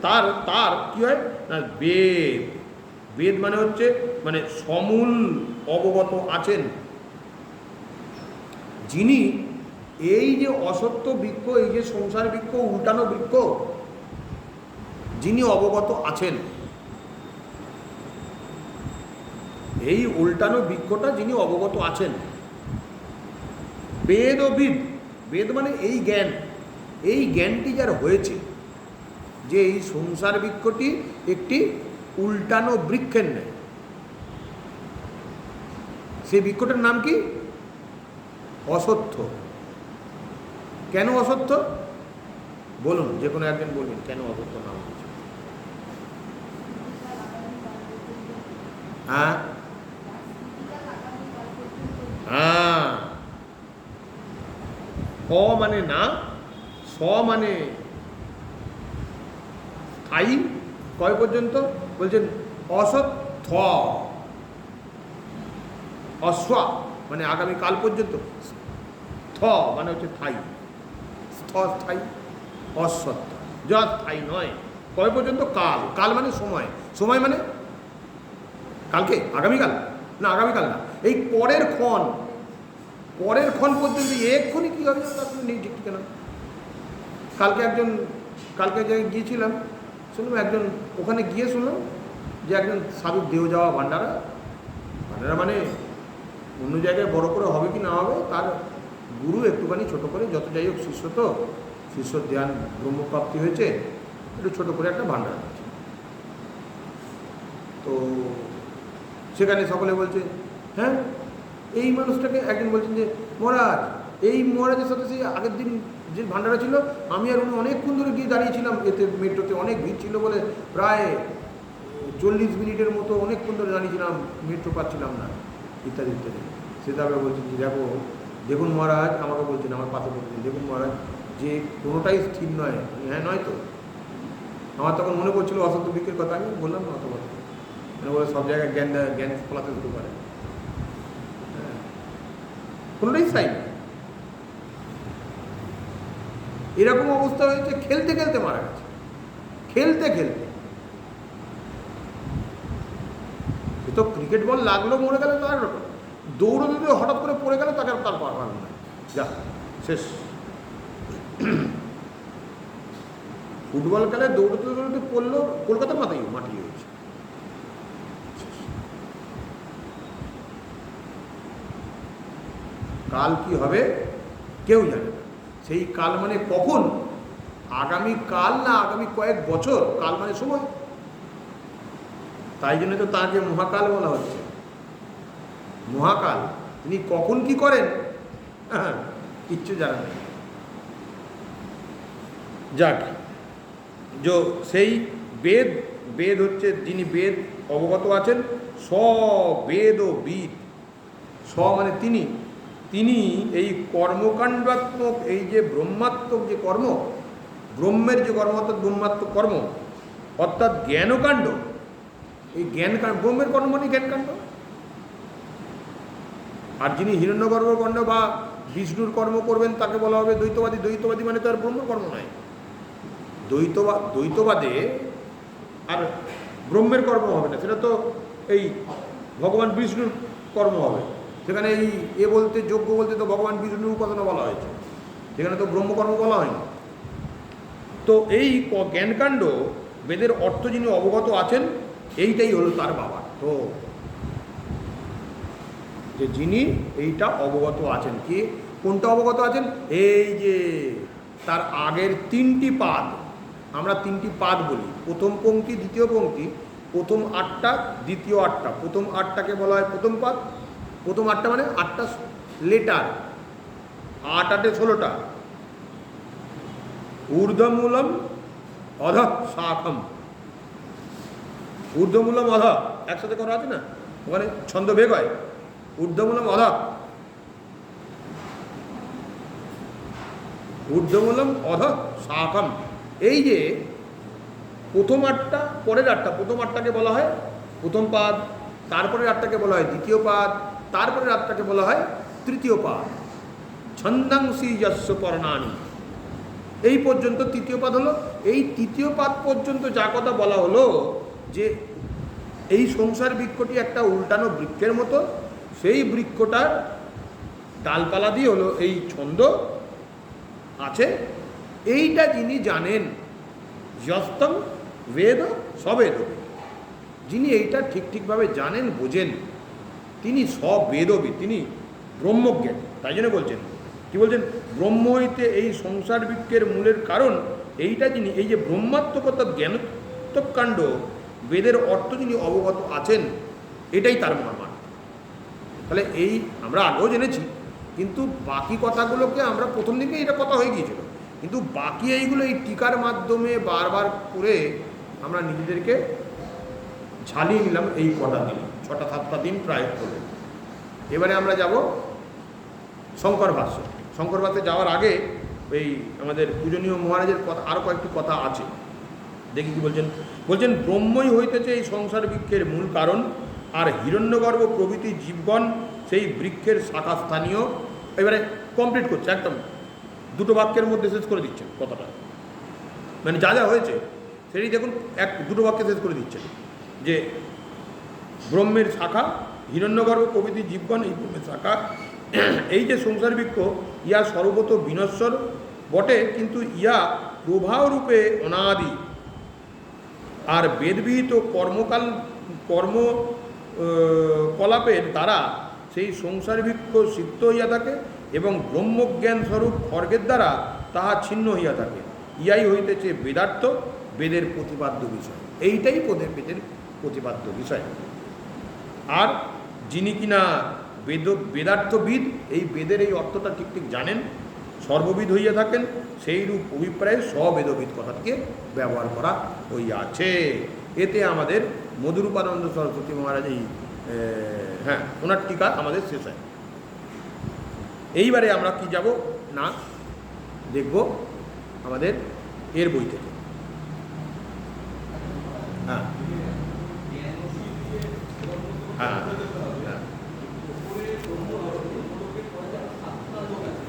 তার কি হয় না, বেদ মানে হচ্ছে মানে সমূল অবগত আছেন, যিনি এই যে অসত্য বৃক্ষ, এই যে সংসার বৃক্ষ, উল্টানো বৃক্ষ, যিনি অবগত আছেন, এই উল্টানো বৃক্ষটা যিনি অবগত আছেন। বেদ ও বিদ, বেদ মানে এই জ্ঞান, এই জ্ঞানটি যার হয়েছে যে এই সংসার বৃক্ষটি একটি উল্টানো বৃক্ষের ন্যায়। সেই বৃক্ষটার নাম কি? অসত্য। কেন অসত্য বলুন, যে কোনো একজন বলবেন কেন অসত্য নাম হয়েছে? হ্যাঁ হ্যাঁ, ক মানে না, স মানে স্থায়ী, কয় পর্যন্ত বলছেন অসত্য, অশ্ব মানে আগামীকাল পর্যন্ত, থ মানে হচ্ছে স্থায়ী, স্থস্থায়ী, অসত্য, যা স্থায়ী নয়। কবে পর্যন্ত? কাল। কাল মানে সময়। সময় মানে কালকে, আগামীকাল না, আগামীকাল না, এই পরের ক্ষণ, পরের ক্ষণ পর্যন্ত। এক্ষুনি কী হবে তার কোনো নেই ঠিক ঠিকানা। কালকে যে গিয়েছিলাম, শুনলাম একজন, ওখানে গিয়ে শুনলাম যে একজন সাধুর দেহ যাওয়া ভান্ডারা মানে অন্য জায়গায় বড় করে হবে কি না হবে, তার গুরু একটুখানি ছোট করে, যত যাই হোক শিষ্য, তো শিষ্যর ধ্যান ব্রহ্মপ্রাপ্তি হয়েছে, একটু ছোট করে একটা ভান্ডার আছে। তো সেখানে সকলে বলছে, হ্যাঁ এই মানুষটাকে, একজন বলছেন যে মহারাজ, এই মহারাজের সাথে সেই আগের দিন যে ভান্ডারা ছিল, আমি আর উনি অনেকক্ষণ ধরে গিয়ে দাঁড়িয়েছিলাম, এতে মেট্রোতে অনেক ভিড় ছিল বলে প্রায় 40 মিনিটের মতো অনেকক্ষণ ধরে দাঁড়িয়েছিলাম, মেট্রো পাচ্ছিলাম না, ইত্যাদি ইত্যাদি। সে তারপরে বলছেন যে দেখুন মহারাজ, আমাকে বলছেন, আমার পাশে বলছেন, দেখুন মহারাজ, যে কোনোটাই স্থির নয়। হ্যাঁ নয় তো। আমার তখন মনে পড়ছিল অসন্ত বৃক্ষের কথা, আমি বললাম না অত কথা, মানে বলে সব জায়গায় জ্ঞান ফলাতে শুরু করে, কোনোটাই স্থায়ী নয়। এরকম অবস্থা হয়েছে, খেলতে খেলতে মারা গেছে, খেলতে খেলতে। তো ক্রিকেট বল লাগলো, মরে গেলে তো আর দৌড়তে হঠাৎ করে পড়ে গেলে তাকে তার পারবার না, যা শেষ। ফুটবল খেলে দৌড়তে দৌড়তে পড়লো, কলকাতার মাটি হয়েছে। কাল কি হবে কেউ জানে না। সেই কাল মানে কখন? আগামী কাল না আগামী কয়েক বছর। কাল মানে সময়। তাই জন্য তো তাকে মহাকাল বলা হচ্ছে। মহাকাল, তিনি কখন কি করেন কিচ্ছু জানেন না। যাক, সেই বেদ হচ্ছে, যিনি বেদ অবগত আছেন, বেদ ও বিদ, মানে তিনি এই কর্মকাণ্ডাত্মক, এই যে ব্রহ্মাত্মক যে কর্ম, ব্রহ্মের যে কর্ম অর্থাৎ ব্রহ্মাত্মক কর্ম অর্থাৎ জ্ঞানকাণ্ড, এই জ্ঞানকাণ্ড, ব্রহ্মের কর্ম মানে জ্ঞানকাণ্ড। আর যিনি হিরণ্যগর্ভকাণ্ড বা বিষ্ণুর কর্ম করবেন তাকে বলা হবে দ্বৈতবাদী। দ্বৈতবাদী মানে তো আর ব্রহ্মের কর্ম নয়। দ্বৈতবাদে আর ব্রহ্মের কর্ম হবে না, সেটা তো এই ভগবান বিষ্ণুর কর্ম হবে। সেখানে এই বলতে, যোগ্য বলতে তো ভগবান বিষ্ণুর উপাসনা বলা হয়েছে, সেখানে তো ব্রহ্মকর্ম বলা হয়নি। তো এই জ্ঞানকাণ্ড, বেদের অর্থ যিনি অবগত আছেন, এইটাই হলো তার বাবা। তো যে যিনি এইটা অবগত আছেন, কি কোনটা অবগত আছেন? এই যে তার আগের 3টি পাদ, আমরা 3টি পাদ বলি, প্রথম পংক্তি, দ্বিতীয় পংক্তি, প্রথম 8টা, দ্বিতীয় 8টা। প্রথম 8টাকে বলা হয় প্রথম পাদ। প্রথম 8টা মানে 8টা লেটার, 8 8 16টা। ঊর্ধ্বমূলম অধ শাখম, ঊর্ধ্বমূলম অধ একসাথে করা আছে না, ওখানে ছন্দভেগ হয়। ঊর্ধ্বমূলম অধ, ঊর্ধ্বমূলম অধ শাখম। এই যে প্রথম 8টা, পরের 8টা, প্রথম 8টাকে বলা হয় প্রথম পাদ, তারপরের 8টাকে বলা হয় দ্বিতীয় পাদ, তারপরের 8টাকে বলা হয় তৃতীয় পাদ। ছন্দাংসি যস্য পর্ণানি, এই পর্যন্ত তৃতীয় পাদ হলো। এই তৃতীয় পাদ পর্যন্ত যা কথা বলা হলো, যে এই সংসার বৃক্ষটি একটা উল্টানো বৃক্ষের মতো, সেই বৃক্ষটার ডালপালা দিয়ে হলো এই ছন্দ আছে। এইটা যিনি জানেন, যস্তম বেদ সবেদ, যিনি এইটা ঠিকভাবে জানেন, বোঝেন, তিনি সবেদবিদ, তিনি ব্রহ্মজ্ঞান। তাই জন্য বলছেন, কি বলছেন? ব্রহ্ম হইতে এই সংসার বৃক্ষের মূলের কারণ এইটা, যিনি এই যে ব্রহ্মাত্মকতা জ্ঞানোত্তক কাণ্ড, বেদের অর্থ যিনি অবগত আছেন, এটাই তার মহামান। তাহলে এই আমরা আগেও জেনেছি, কিন্তু বাকি কথাগুলোকে আমরা প্রথম দিকে এটা কথা হয়ে গিয়েছিল, কিন্তু বাকি এইগুলো এই টিকার মাধ্যমে বারবার করে আমরা নিজেদেরকে ঝালিয়ে নিলাম এই কটা দিন, 6-7টা দিন প্রায় হলো। এবারে আমরা যাব শঙ্কর ভাষ্য। শঙ্কর ভাষ্যে যাওয়ার আগে এই আমাদের পূজনীয় মহারাজের কথা, আরও কয়েকটি কথা আছে, দেখি কি বলছেন। বলছেন, ব্রহ্মই হইতেছে এই সংসার বৃক্ষের মূল কারণ, আর হিরণ্যগর্ভ প্রভৃতি জীবগণ সেই বৃক্ষের শাখা স্থানীয় এবারে কমপ্লিট করছে, একদম দুটো বাক্যের মধ্যে শেষ করে দিচ্ছেন কথাটা, মানে যা যা হয়েছে সেটাই দেখুন দুটো বাক্যে শেষ করে দিচ্ছেন যে ব্রহ্মের শাখা হিরণ্যগর্ভ প্রভৃতি জীবগণ এই ব্রহ্মের শাখা, এই যে সংসার বৃক্ষ ইয়া সর্বত বিনশ্বর বটে, কিন্তু ইয়া প্রবাহ রূপে অনাদি, আর বেদবিহিত কর্মকলাপের দ্বারা সেই সংসার বৃক্ষ সিক্ত হইয়া থাকে এবং ব্রহ্মজ্ঞান স্বরূপ খর্গের দ্বারা তাহা ছিন্ন হইয়া থাকে। ইয়াই হইতেছে বেদার্থ, বেদের প্রতিপাদ্য বিষয়। এইটাই বেদের প্রতিপাদ্য বিষয়। আর যিনি কিনা বেদার্থবিদ, এই বেদের এই অর্থটা ঠিক ঠিক জানেন, সর্ববিদ হইয়া থাকেন, সেই রূপ অভিপ্রায়ে স্ববেদবিদ কথাটিকে ব্যবহার করা হইয়াছে। এতে আমাদের মধুরূপানন্দ সরস্বতী মহারাজ এই ওনার টিকা আমাদের শেষ হয়। এইবারে আমরা কি যাব না দেখব আমাদের এর বই থেকে। হ্যাঁ হ্যাঁ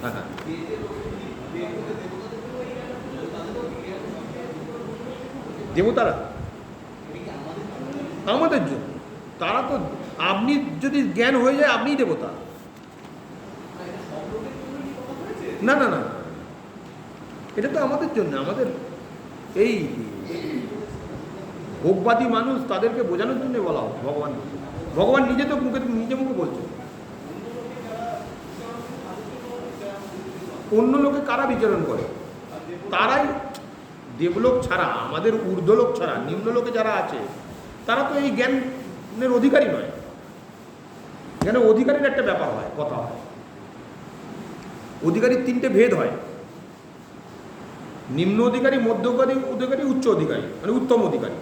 হ্যাঁ হ্যাঁ দেবতারা আমাদের জন্য, তারা তো, আপনি যদি জ্ঞান হয়ে যায় আপনিই দেবতা। না না না, এটা তো আমাদের জন্য, আমাদের এই ভোগবাদী মানুষ তাদেরকে বোঝানোর জন্য বলা হয় ভগবান নিজে তো নিজে মুখে বলছে। অন্য লোকে কারা বিচরণ করে? তারাই, দেবলোক ছাড়া, আমাদের ঊর্ধ্বলোক ছাড়া নিম্নলোকে যারা আছে তারা তো এই জ্ঞানের অধিকারী নয়। জ্ঞানের অধিকারীর একটা ব্যাপার হয়, কথা হয়। অধিকারীর তিনটে ভেদ হয়: নিম্ন অধিকারী, মধ্য অধিকারী, উচ্চ অধিকারী, মানে উত্তম অধিকারী।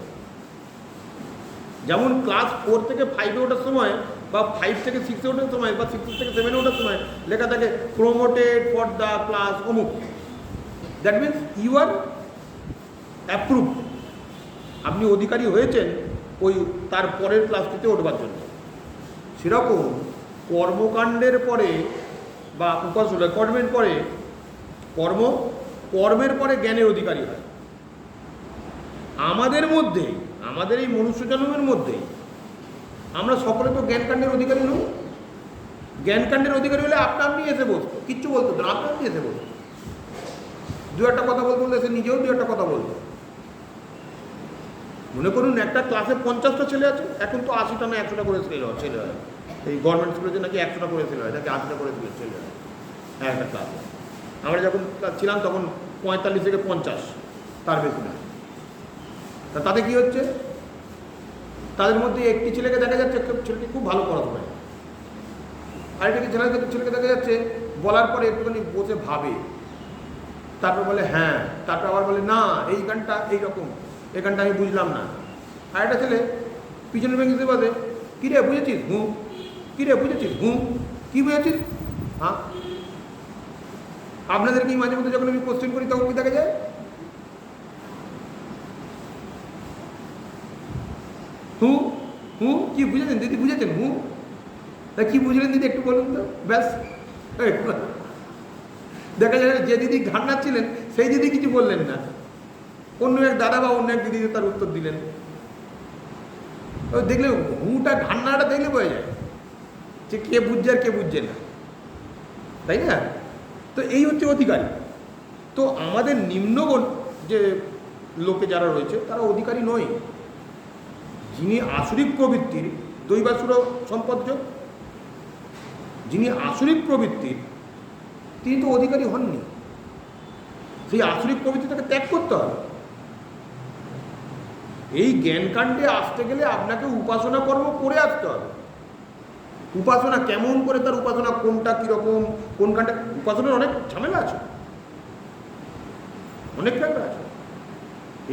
যেমন ক্লাস 4 থেকে 5-এ ওঠার সময়, বা 5 থেকে 6-এ ওঠার সময়, বা 6 থেকে 7-এ ওঠার সময় লেখা থাকে প্রমোটেড ফর দ্য ক্লাস অমুক। That means you are approve, আপনি অধিকারী হয়েছেন ওই তার পরের ক্লাসটিতে উঠবার জন্য। সেরকম কর্মকাণ্ডের পরে বা উপাসনা কর্মের পরে কর্মের পরে জ্ঞানের অধিকারী হয়। আমাদের মধ্যে, আমাদের এই মনুষ্য জন্মের মধ্যেই আমরা সকলে তো জ্ঞানকাণ্ডের অধিকারী নই। জ্ঞানকাণ্ডের অধিকারী হলে আপনি এসে বসতো, কিচ্ছু বলতো না, আপনি এসে বসতো, দু একটা কথা বলতে বলতে এসে নিজেও দু একটা কথা বলতো। মনে করুন একটা ক্লাসে 50টা ছেলে আছে, এখন তো 80টা না 100টা করে ছেলে হয়। এই গভর্নমেন্ট স্কুলে নাকি 100টা করে ছেলে হয়, নাকি 80টা করে ছেলে হয় একটা ক্লাসে। আমরা যখন ছিলাম তখন 45 থেকে 50, তার বেশি না। তা তাতে কী হচ্ছে, তাদের মধ্যে একটি ছেলেকে দেখা যাচ্ছে, একটা ছেলেকে খুব ভালো পড়াশোনায়, আরেকটি ছেলেকে দেখা যাচ্ছে বলার পরে একটুখানি বসে ভাবে, তারপর বলে হ্যাঁ, তারপর আবার বলে না এই গানটা এইরকম, এই গানটা আমি বুঝলাম না। আরেকটা ছেলে পিছনের ভেঙে বাদে, কী রে বুঝেছিস? হুঁ। কী রে বুঝেছিস? হুঁ। কী বুঝেছিস? হ্যাঁ। আপনাদের কি মাঝে মধ্যে যখন আমি কোশ্চেন করি তখন কি দেখা যায়? হুঁ হুঁ। কি বুঝেছেন দিদি? বুঝেছেন? হুঁ। তা কি বুঝলেন দিদি একটু বলুন তো, ব্যাস। দেখা যায় যে দিদি ঘান্না ছিলেন সেই দিদি কিছু বললেন না, অন্য এক দাদা বা অন্য এক দিদি তার উত্তর দিলেন। ওই দেখলে হুটা ঘান্নাটা দেখলে বোঝা যায় যে কে বুঝছে আর কে বুঝছে না, তাই না? তো এই হচ্ছে অধিকারী। তো আমাদের নিম্নগণ যে লোকে যারা রয়েছে তারা অধিকারী নয়। যিনি আসরিক প্রবৃত্তির, দৈবাসুর সম্পর্য, যিনি আসরিক প্রবৃত্তির তিনি তো অধিকারী হননি। সেই আসরিক প্রবৃত্তিটাকে ত্যাগ করতে হবে। এই জ্ঞানকাণ্ডে আসতে গেলে আপনাকে উপাসনা কর্ম করে আসতে হবে। উপাসনা কেমন করে, তার উপাসনা কোনটা কীরকম, কোন কাণ্ডে, উপাসনার অনেক ঝামেলা আছে, অনেক ঝামেলা আছে।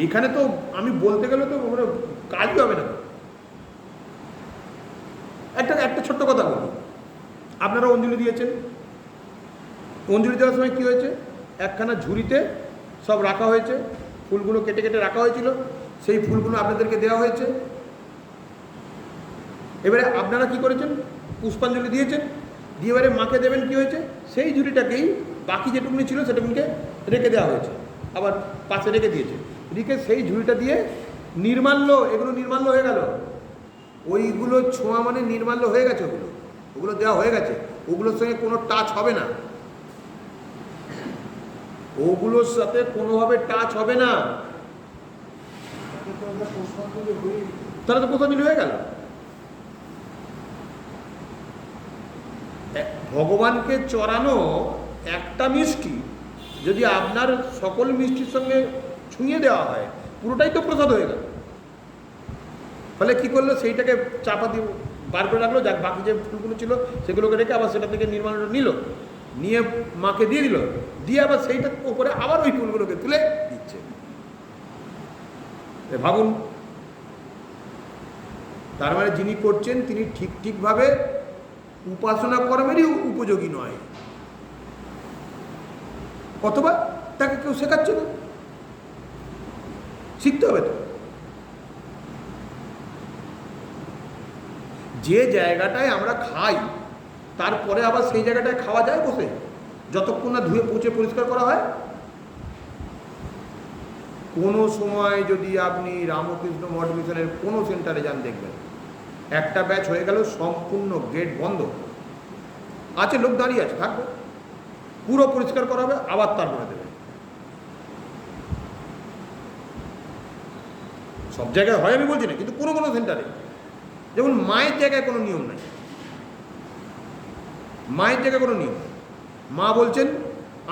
এইখানে তো আমি বলতে গেলে তো মানে কাজই হবে না। একটা ছোট্ট কথা বলি, আপনারা অঞ্জলি দিয়েছেন, অঞ্জলি দেওয়ার সময় কী হয়েছে, একখানা ঝুড়িতে সব রাখা হয়েছে, ফুলগুলো কেটে কেটে রাখা হয়েছিল, সেই ফুলগুলো আপনাদেরকে দেওয়া হয়েছে। এবারে আপনারা কি করেছেন? পুষ্পাঞ্জলি দিয়েছেন, দিয়ে এবারে মাকে দেবেন, কি হয়েছে, সেই ঝুড়িটাকেই বাকি যেটুকুনি ছিল সেটুকুনিকে রেখে দেওয়া হয়েছে, আবার পাশে রেখে দিয়েছে, রেখে সেই ঝুড়িটা দিয়ে নির্মাল্য, এগুলো নির্মাল্য হয়ে গেল, ওইগুলো ছোঁয়া মানে নির্মাল্য হয়ে গেছে, ওগুলো ওগুলো দেওয়া হয়ে গেছে, ওগুলোর সঙ্গে কোনো টাচ হবে না, ওগুলোর সাথে কোনোভাবে টাচ হবে না, তাহলে তো পুষ্পাঞ্জলি হয়ে গেল। ভগবানকে চড়ানো একটা মিষ্টি যদি আপনার সকল মিষ্টির সঙ্গে ছুঁয়ে দেওয়া হয়, পুরোটাই তো প্রসাদ হয়ে গেল। ফলে কি করলো, সেইটাকে চাপা দিয়ে বার করে রাখলো, যাক বাকি যে ফুলগুলো ছিল সেগুলোকে রেখে আবার সেটা থেকে নির্মাণটা নিল, নিয়ে মাকে দিয়ে দিল, দিয়ে আবার সেইটার উপরে আবার ওই ফুলগুলোকে তুলে দিচ্ছে। ভাবুন, তার মানে যিনি করছেন তিনি ঠিক ঠিকভাবে উপাসনা কর্মেরই উপযোগী নয়, অথবা তাকে কেউ শেখাচ্ছে না, শিখতে হবে তো। যে জায়গাটায় আমরা খাই তারপরে আবার সেই জায়গাটায় খাওয়া যায় বসে, যতক্ষণ না ধুয়ে পুছে পরিষ্কার করা হয়। কোনো সময় যদি আপনি রামকৃষ্ণ মঠ মিশনের কোনো সেন্টারে যান, দেখবেন একটা ব্যাচ হয়ে গেল, সম্পূর্ণ গেট বন্ধ আছে, লোক দাঁড়িয়ে আছে, থাকবে, পুরো পরিষ্কার করা হবে, আবার তারপরে দেবে। সব জায়গায় হয় আমি বলছি না, কিন্তু কোনো কোনো সেন্টারে, যেমন মায়ের জায়গায় কোনো নিয়ম নাই, মায়ের জায়গায় কোনো নিয়ম। মা বলছেন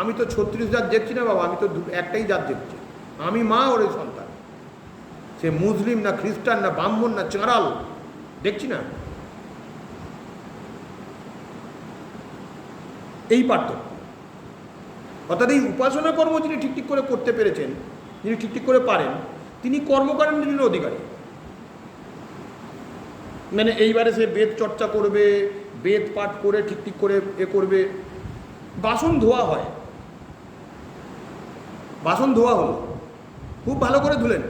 আমি তো 36 জাত দেখছি না বাবা, আমি তো একটাই জাত দেখছি, আমি মা ওর সন্তান, সে মুসলিম না খ্রিস্টান না ব্রাহ্মণ না চাঁড়াল দেখছি না, এই পার্থক্য। অর্থাৎ এই উপাসনা কর্ম যিনি ঠিক ঠিক করে করতে পেরেছেন, যিনি ঠিক ঠিক করে পারেন, তিনি কর্মকাণ্ডের অধিকারী। মানে এইবারে সে বেদ চর্চা করবে, বেদ পাঠ করে ঠিক ঠিক করে করবে। বাসন ধোয়া হয়, বাসন ধোয়া হলো, খুব ভালো করে ধুলেন,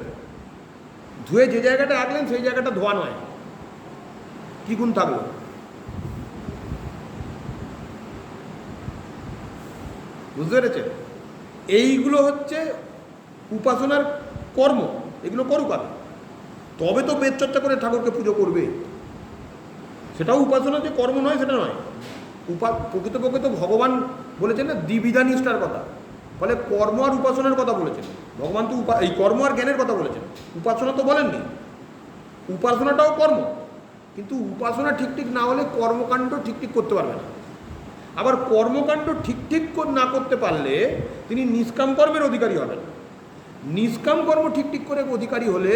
ধুয়ে যে জায়গাটা রাখলেন সেই জায়গাটা ধোয়া নয়, কি গুণ থাকলো? বুঝতে পেরেছেন? এইগুলো হচ্ছে উপাসনার কর্ম, এগুলো করুক আমি, তবে তো বেদ চর্চা করে ঠাকুরকে পুজো করবে, সেটাও উপাসনা যে কর্ম নয় সেটা নয়। প্রকৃতপক্ষে তো ভগবান বলেছেন না দ্বিবিধা নিষ্ঠার কথা, ফলে কর্ম আর উপাসনার কথা বলেছেন ভগবান, তো এই কর্ম আর জ্ঞানের কথা বলেছেন, উপাসনা তো বলেননি। উপাসনাটাও কর্ম, কিন্তু উপাসনা ঠিক ঠিক না হলে কর্মকাণ্ড ঠিক ঠিক করতে পারবে না। আবার কর্মকাণ্ড ঠিক ঠিক না করতে পারলে তিনি নিষ্কাম কর্মের অধিকারী হবেন। নিষ্কাম কর্ম ঠিক ঠিক করে অধিকারী হলে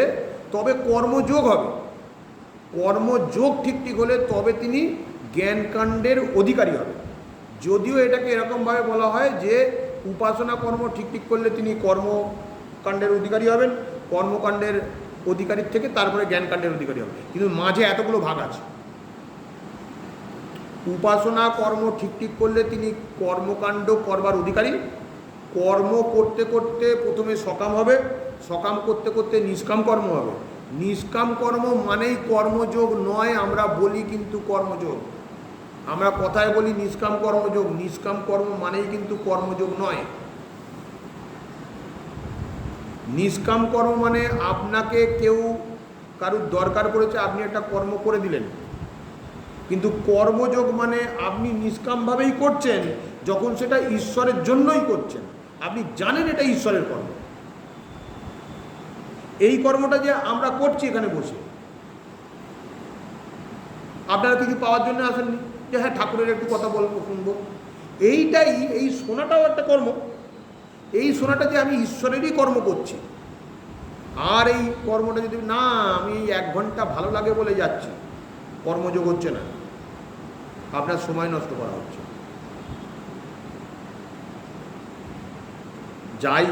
তবে কর্মযোগ হবে, কর্মযোগ ঠিক ঠিক হলে তবে তিনি জ্ঞানকাণ্ডের অধিকারী হবেন। যদিও এটাকে এরকমভাবে বলা হয় যে উপাসনা কর্ম ঠিক ঠিক করলে তিনি কর্মকাণ্ডের অধিকারী হবেন, কর্মকাণ্ডের অধিকারীর থেকে তারপরে জ্ঞানকাণ্ডের অধিকারী হবেন, কিন্তু মাঝে এতগুলো ভাগ আছে। উপাসনা কর্ম ঠিক ঠিক করলে তিনি কর্মকাণ্ড করবার অধিকারী, কর্ম করতে করতে প্রথমে সকাম হবে, সকাম করতে করতে নিষ্কাম কর্ম হবে। নিষ্কাম কর্ম মানেই কর্মযোগ নয়, আমরা বলি কিন্তু কর্মযোগ, আমরা কথায় বলি নিষ্কাম কর্মযোগ, নিষ্কাম কর্ম মানেই কিন্তু কর্মযোগ নয়। নিষ্কাম কর্ম মানে আপনাকে কেউ কারুর দরকার পড়েছে, আপনি একটা কর্ম করে দিলেন, কিন্তু কর্মযোগ মানে আপনি নিষ্কামভাবেই করছেন, যখন সেটা ঈশ্বরের জন্যই করছেন, আপনি জানেন এটা ঈশ্বরের কর্ম। এই কর্মটা যে আমরা করছি এখানে বসে, আপনারা কিছু পাওয়ার জন্য আসেননি যে হ্যাঁ ঠাকুরের একটু কথা বলবো শুনবো, এইটাই, এই শোনাটাও একটা কর্ম। এই শোনাটা যে আমি ঈশ্বরেরই কর্ম করছি, আর এই কর্মটা যদি না আমি 1 ঘন্টা ভালো লাগে বলে যাচ্ছি, কর্মযোগ হচ্ছে না, আপনার সময় নষ্ট করা হচ্ছে। যাই,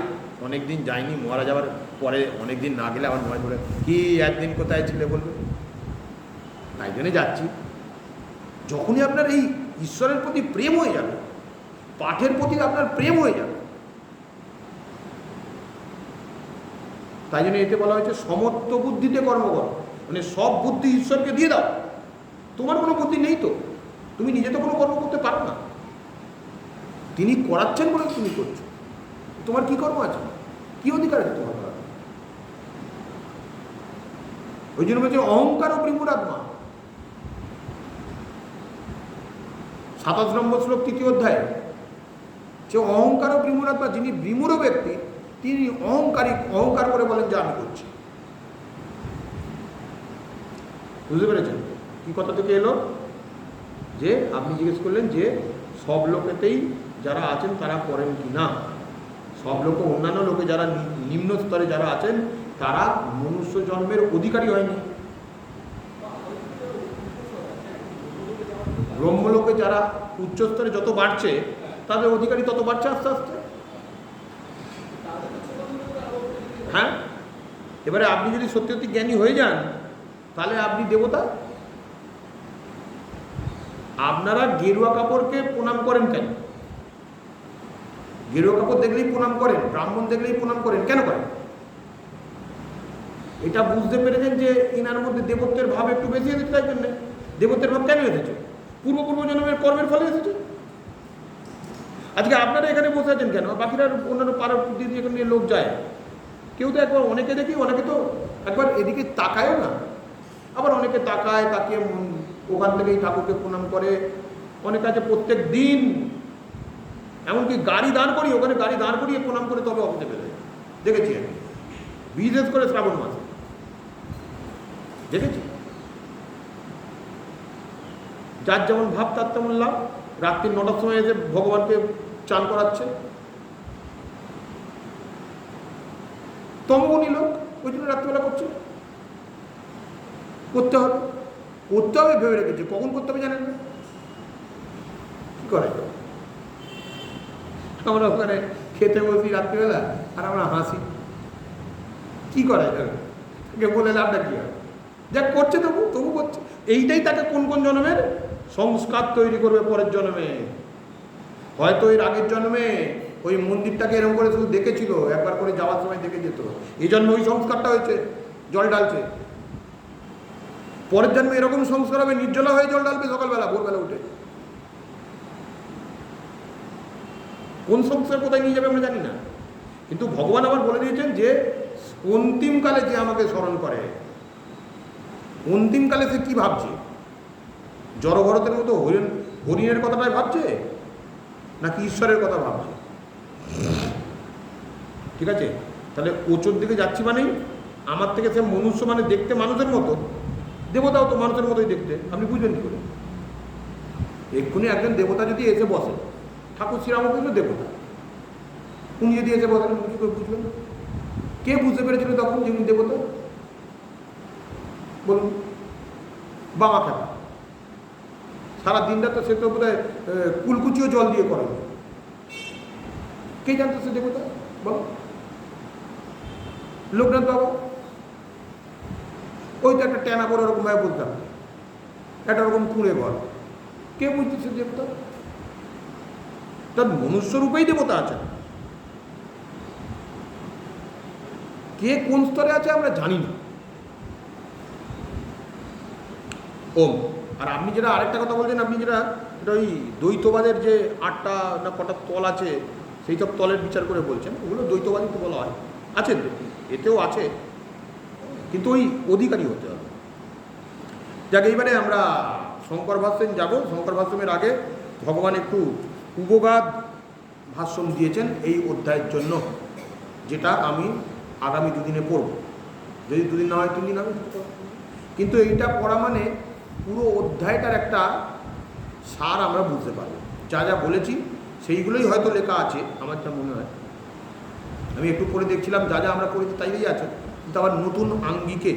অনেক দিন যাইনি, মহারাজ যাওয়ার পরে অনেক দিন না গেলে আমার মনে পড়ে কি একদিন কোথায় ছিলে বলবে, তাই জন্যে যাচ্ছি। যখনই আপনার এই ঈশ্বরের প্রতি প্রেম হয়ে যাবে, পাঠের প্রতি আপনার প্রেম হয়ে যাবে, তাই জন্য এতে বলা হয়েছে সমত্ব বুদ্ধিতে কর্ম করো, মানে সব বুদ্ধি ঈশ্বরকে দিয়ে দাও, তোমার কোনো বুদ্ধি নেই তো, তুমি নিজে তো কোনো কর্ম করতে পারো না, তিনি করাচ্ছেন বলে তুমি করছো। তোমার কি কর্ম আছে, কি অধিকার আছে তোমার করার? ওই জন্য বলছে অহংকার ও প্রিমুরাত্মা। 27 নম্বর শ্লোক 3য় অধ্যায়, যে অহংকার ও প্রিমুরাত্মা, যিনি বিমূঢ় ব্যক্তি তিনি অহংকার করে বলেন যে আমি করছি। বুঝতে পেরেছেন কি কথা থেকে এলো? যে আপনি জিজ্ঞেস করলেন যে সব লোকেতেই যারা আছেন তারা করেন কি না। সব লোক, অন্যান্য লোকে যারা নিম্ন স্তরে যারা আছেন তারা মনুষ্য জন্মের অধিকারী হয়নি। ব্রহ্মলোকে যারা উচ্চ স্তরে যত বাড়ছে তাদের অধিকারী তত বাড়ছে আস্তে আস্তে। হ্যাঁ, এবারে আপনি যদি সত্যি সত্যি জ্ঞানী হয়ে যান তাহলে আপনি দেবতা। আপনারা গেরুয়া কাপড়কে প্রণাম করেন কেন? গেরুয়া কাপড় দেখলেই প্রণাম করেন, ব্রাহ্মণ দেখলেই প্রণাম করেন, কেন করেন? এটা বুঝতে পেরেছেন যে এনার মধ্যে দেবত্বের ভাব একটু বেশি এসেছে, তাই জন্য। দেবত্বের ভাব কেন এসেছে? পূর্ব জন্মের কর্মের ফলে এসেছে। আজকে আপনারা এখানে বসে আছেন কেন? বাকিরা অন্যান্য পাড়া দিদি এখানে লোক যায়, কেউ তো একবার, অনেকে দেখি অনেকে তো একবার এদিকে তাকায়ও না, আবার অনেকে তাকায়, তাকিয়ে ওখান থেকেই ঠাকুরকে প্রণাম করে। অনেক আছে প্রত্যেক দিন, এমনকি গাড়ি দাঁড় করিয়ে, ওখানে গাড়ি দাঁড় করিয়ে প্রণাম করে তবে অফিসে বেরোয়, দেখেছি আমি, বিশেষ করে শ্রাবণ মাসে দেখেছি। যার যেমন ভাব তার তেমন লাভ। রাত্রি 9টার সময় এসে ভগবানকে চান করাচ্ছে, তমগুণী লোক, ওই জন্য রাত্রিবেলা করছে। করতে হবে ভেবে রেখেছে, কখন করতে হবে জানেন না। কি করে আমরা ওখানে খেতে বসি রাত্রিবেলা আর আমরা হাসি, কি করে বলে লাভটা কি হয়? যা করছে তবু করছে। এইটাই তাকে কোন জন্মের সংস্কার তৈরি করবে পরের জন্মে। হয়তো এর আগের জন্মে ওই মন্দিরটাকে এরকম করে শুধু দেখেছিল, একবার করে যাওয়ার সময় দেখে যেত, এই জন্মে ওই সংস্কারটা হয়েছে, জল ঢালছে। পরের জন্মে এরকম সংস্কার হবে, নির্জলা হয়ে জল ঢালবে সকালবেলা, ভোরবেলা উঠে। কোন সংস্কার কোথায় নিয়ে যাবে আমরা জানি না, কিন্তু ভগবান আবার বলে দিয়েছেন যে অন্তিমকালে যে আমাকে স্মরণ করে, অন্তিমকালে সে কি ভাবছে? জড়ভরতের মতো হরিণের কথাটাই ভাবছে নাকি ঈশ্বরের কথা ভাবছে? ঠিক আছে, তাহলে ওচোর দিকে যাচ্ছি মানেই আমার থেকে সে মনুষ্য, মানে দেখতে মানুষের মতো, দেবতাও তো মানুষের মতোই দেখতে। আপনি বুঝবেন কি করে? এক্ষুনি একজন দেবতা যদি এসে বসে, ঠাকুর শ্রীরামকৃষ্ণ দেবতা, উনি যদি এসে বসেন, কি করে বুঝবেন? কে বুঝতে পেরেছিল তখন যে উনি দেবতা? বলুন, বাবা খেলা সারা দিনটা তো সে তো বোধ হয় কুলকুচিও জল দিয়ে করে, কে জানতো সে দেবতা? বলো, লোকনাথ বাবা ওই তো একটা টেনা করে ওরকম ভাবে বলতাম, একটা ওরকম কুঁড়ে ঘর, কে বুঝতে সে দেবতা? তার মনুষ্য রূপেই দেবতা আছে। কে কোন স্তরে আছে আমরা জানি না। ওম। আর আপনি যেটা আরেকটা কথা বলছেন, আপনি যেটা ওই দ্বৈতবাদের যে 8টা না কটা তল আছে, সেই সব তলের বিচার করে বলছেন, ওগুলো দ্বৈতবাদী তো বলা হয়, আছে এতেও আছে, কিন্তু ওই অধিকারী হতে হবে। যাক, এইবারে আমরা শঙ্কর ভাষ্যম যাব। শঙ্কর ভাষ্যমের আগে ভগবান একটু উপগাদ ভাষ্যম দিয়েছেন এই অধ্যায়ের জন্য, যেটা আমি আগামী দুদিনে পড়ব। যদি দুদিন না হয় 3 দিন আমি, কিন্তু এইটা পড়া মানে পুরো অধ্যায়টার একটা সার আমরা বুঝতে পারব। যা যা বলেছি সেইগুলোই হয়তো লেখা আছে, আমার যা মনে হয়। আমি একটু পড়ে দেখছিলাম, যা যা আমরা পড়েছি তাইই আছে, কিন্তু আবার নতুন আঙ্গিকে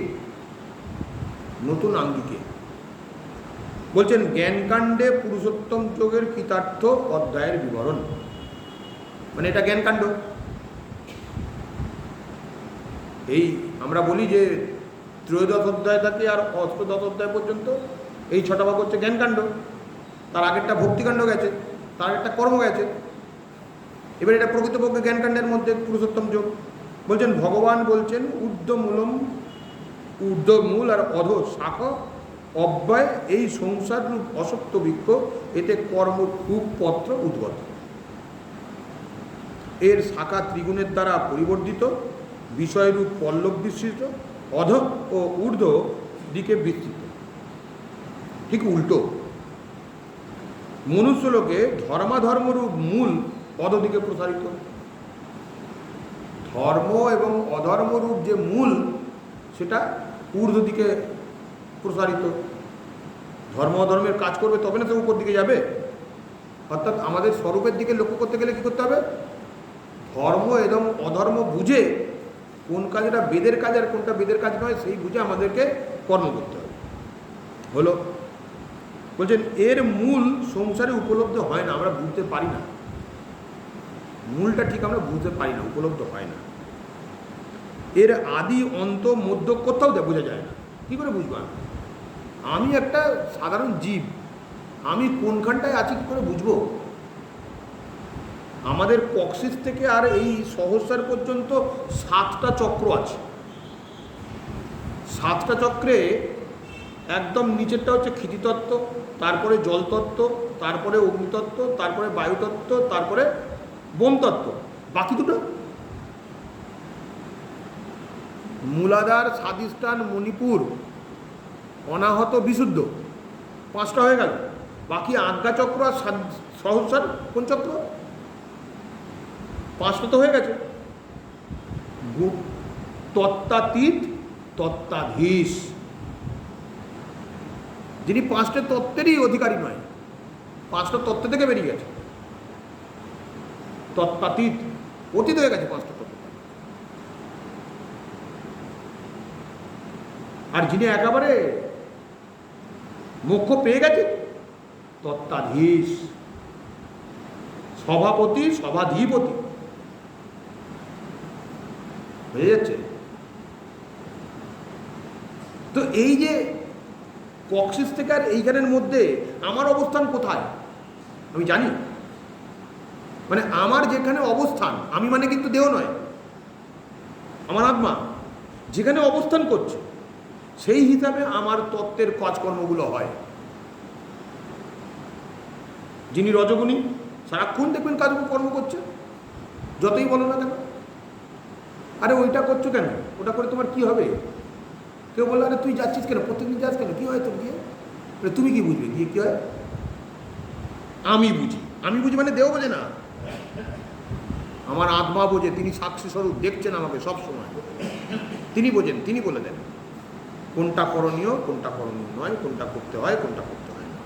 বলছেন। জ্ঞানকাণ্ডে পুরুষোত্তম যোগের কৃতার্থ অধ্যায়ের বিবরণ, মানে এটা জ্ঞানকাণ্ড। এই আমরা বলি যে 13দশ অধ্যায় থাকে আর অষ্টদশ অধ্যায় পর্যন্ত এই 6টা ভাগ হচ্ছে জ্ঞানকাণ্ড। তার আগেরটা ভক্তিকাণ্ড গেছে, তার আগেরটা কর্ম গেছে, এবার এটা প্রকৃতপক্ষে জ্ঞানকাণ্ডের মধ্যে পুরুষোত্তম যোগ। বলছেন ভগবান বলছেন ঊর্ধ্বমূল আর অধ শাখ অব্যয় এই সংসার রূপ অসত্য বৃক্ষ, এতে কর্মরূপ পত্র উদ্গত, এর শাখা ত্রিগুণের দ্বারা পরিবর্ধিত, বিষয়রূপ পল্লব বিস্তৃত, অধ ও ঊর্ধ্ব দিকে বিস্তৃত। ঠিক উল্টো, মনুষ্যলোকে ধর্মাধর্মরূপ মূল অধদিকে প্রসারিত। ধর্ম এবং অধর্মরূপ যে মূল, সেটা ঊর্ধ্ব দিকে প্রসারিত। ধর্ম অধর্মের কাজ করবে তবে না তো উপর দিকে যাবে। অর্থাৎ আমাদের স্বরূপের দিকে লক্ষ্য করতে গেলে কী করতে হবে? ধর্ম এবং অধর্ম বুঝে কোন কাজটা বেদের কাজ আর কোনটা বেদের কাজ নয়, সেই বুঝে আমাদেরকে কর্ম করতে হবে। হলো, বলছেন এর মূল সংসারে উপলব্ধ হয় না, আমরা বুঝতে পারি না। মূলটা ঠিক আমরা বুঝতে পারি না, উপলব্ধ হয় না। এর আদি অন্ত মধ্য কোথাও বোঝা যায় না। কী করে বুঝবো? আমি একটা সাধারণ জীব, আমি কোনখানটায় আছি কী করে বুঝবো? আমাদের কক্সিস থেকে আর এই সহস্রার পর্যন্ত 7টা চক্র আছে। 7টা চক্রে একদম নিচেরটা হচ্ছে ক্ষিতিতত্ত্ব, তারপরে জলতত্ত্ব, তারপরে অগ্নিতত্ত্ব, তারপরে বায়ুতত্ত্ব, তারপরে বনতত্ত্ব। বাকি দুটো মূলাধার, স্বাধিষ্ঠান, মণিপুর, অনাহত, বিশুদ্ধ, 5টা হয়ে গেল। বাকি আজ্ঞাচক্র আর সহস্রার কোন চক্র? 5টা তো হয়ে গেছে। তত্ত্বাতীত, তত্ত্বাধীশ, যিনি 5টে তত্ত্বেরই অধিকারী নয়, 5টা তত্ত্ব থেকে বেরিয়ে গেছে। তত্ত্বাতীত, অতীত হয়ে গেছে 5টা তত্ত্ব। আর যিনি একেবারে মোক্ষ পেয়ে গেছে, তত্ত্বাধীশ, সভাপতি, সভাধিপতি হয়ে যাচ্ছে। তো এই যে কক্সিস থেকে আর এইখানের মধ্যে আমার অবস্থান কোথায় আমি জানি। মানে আমার যেখানে অবস্থান, আমি মানে কিন্তু দেহ নয়, আমার আত্মা যেখানে অবস্থান করছে, সেই হিসাবে আমার তত্ত্বের কাজকর্মগুলো হয়। যিনি রজগুণী, সারাক্ষণ দেখবেন কাজকর্ম করছে, যতই বলো না কেন। আরে ওইটা করছো কেন, ওটা করে তোমার কি হবে? কেউ বললো আরে তুই যাচ্ছিস কেন, প্রত্যেকদিন যাস কেন, কী হয় তোর গিয়ে? তুমি কি বুঝবে গিয়ে কী হয়? আমি বুঝি। আমি বুঝি মানে দেহ বোঝে না, আমার আত্মা বোঝে। তিনি সাক্ষী স্বরূপ, দেখছেন আমাকে সব সময়, তিনি বোঝেন, তিনি বলে দেন কোনটা করণীয়, কোনটা করণীয় নয়, কোনটা করতে হয়, কোনটা করতে হয় না,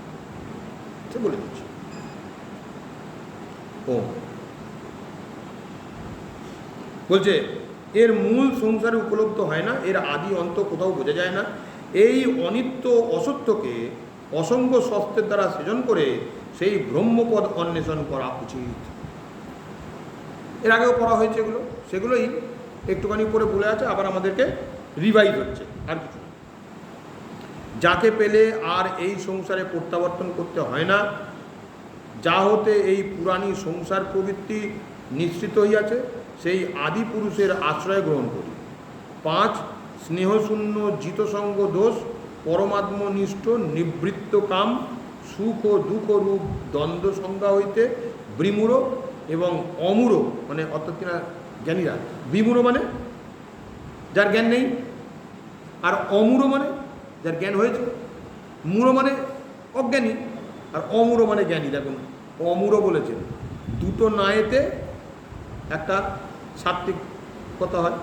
সে বলে দিচ্ছে। ও বলছে এর মূল সংসারে উপলব্ধ হয় না, এর আদি অন্ত কোথাও বোঝা যায় না। এই অনিত্য অসত্যকে অসংখ্য শস্ত্রের দ্বারা সৃজন করে সেই ব্রহ্মপদ অন্বেষণ করা উচিত। এর আগেও পড়া হয়েছে এগুলো, সেগুলোই একটুখানি পরে বলে আছে, আবার আমাদেরকে রিভাইভ হচ্ছে, আর কিছু। যাকে পেলে আর এই সংসারে প্রত্যাবর্তন করতে হয় না, যা হতে এই পুরাণী সংসার প্রবৃত্তি নিশ্চিত হইয়াছে, সেই আদি পুরুষের আশ্রয় গ্রহণ করি। 5 স্নেহশূন্য জিতসঙ্গ দোষ, পরমাত্মনিষ্ঠ নিবৃত্ত কাম, সুখ ও দুঃখ রূপ দ্বন্দ্ব সংজ্ঞা হইতে বিমূঢ় এবং অমূঢ়, মানে অর্থাৎ কিনা জ্ঞানীরা, বিমূঢ় মানে যার জ্ঞান নেই, আর অমূঢ় মানে যার জ্ঞান হয়েছে, মূঢ় মানে অজ্ঞানী, আর অমূঢ় মানে জ্ঞানী। দেখুন অমূঢ় বলেছেন, দুটো নায়েতে একটা সাত্ত্বিক কথা হয়,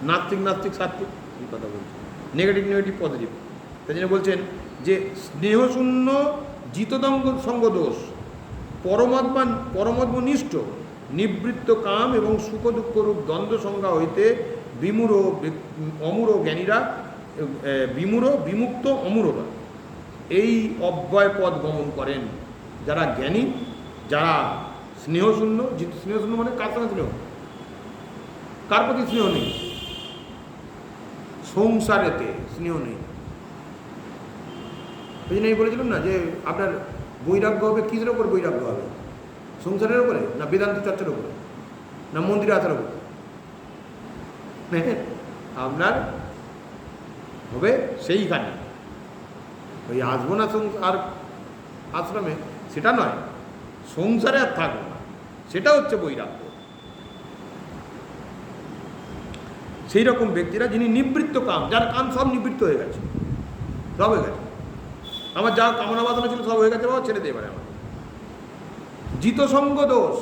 নাস্তিক নাস্তিক সাত্ত্বিক, এই কথা বলছে, নেগেটিভ নেগেটিভ পজিটিভ। তাই জন্য বলছেন যে স্নেহশূন্য জিতদঙ্গ সঙ্গ দোষ, পরমাত্মনিষ্ঠ নিবৃত্ত কাম এবং সুখ দুঃখরূপ দ্বন্দ্ব সংজ্ঞা হইতে বিমূঢ় অমূঢ় জ্ঞানীরা, বিমূঢ় বিমুক্ত অমূঢ়রা এই অব্যয় পদ গমন করেন। যারা জ্ঞানী, যারা স্নেহশূন্য, স্নেহশূন্য মানে কার সঙ্গে স্নেহ, কার প্রতি স্নেহ নেই, সংসারেতে স্নেহ নেই। ওই জন্য আমি বলেছিলাম না যে আপনার বৈরাগ্য হবে, কিসের ওপর বৈরাগ্য হবে? সংসারের ওপরে, না বেদান্ত চর্চার ওপরে, না মন্দিরে আসার ওপরে? আপনার হবে সেইখানে। ওই আসবো না আর আশ্রমে সেটা নয়, সংসারে আর থাকবো না, সেটা হচ্ছে বৈরাগ্য। সেই রকম ব্যক্তিরা যিনি নিবৃত্ত কাম, যার কাম সব নিবৃত্ত হয়ে গেছে, সব হয়ে গেছে, আমার যা কামনা বাসনা ছিল সব হয়ে গেছে, বাবা ছেড়ে দিয়ে পারে আমার। জিতসঙ্গ দোষ,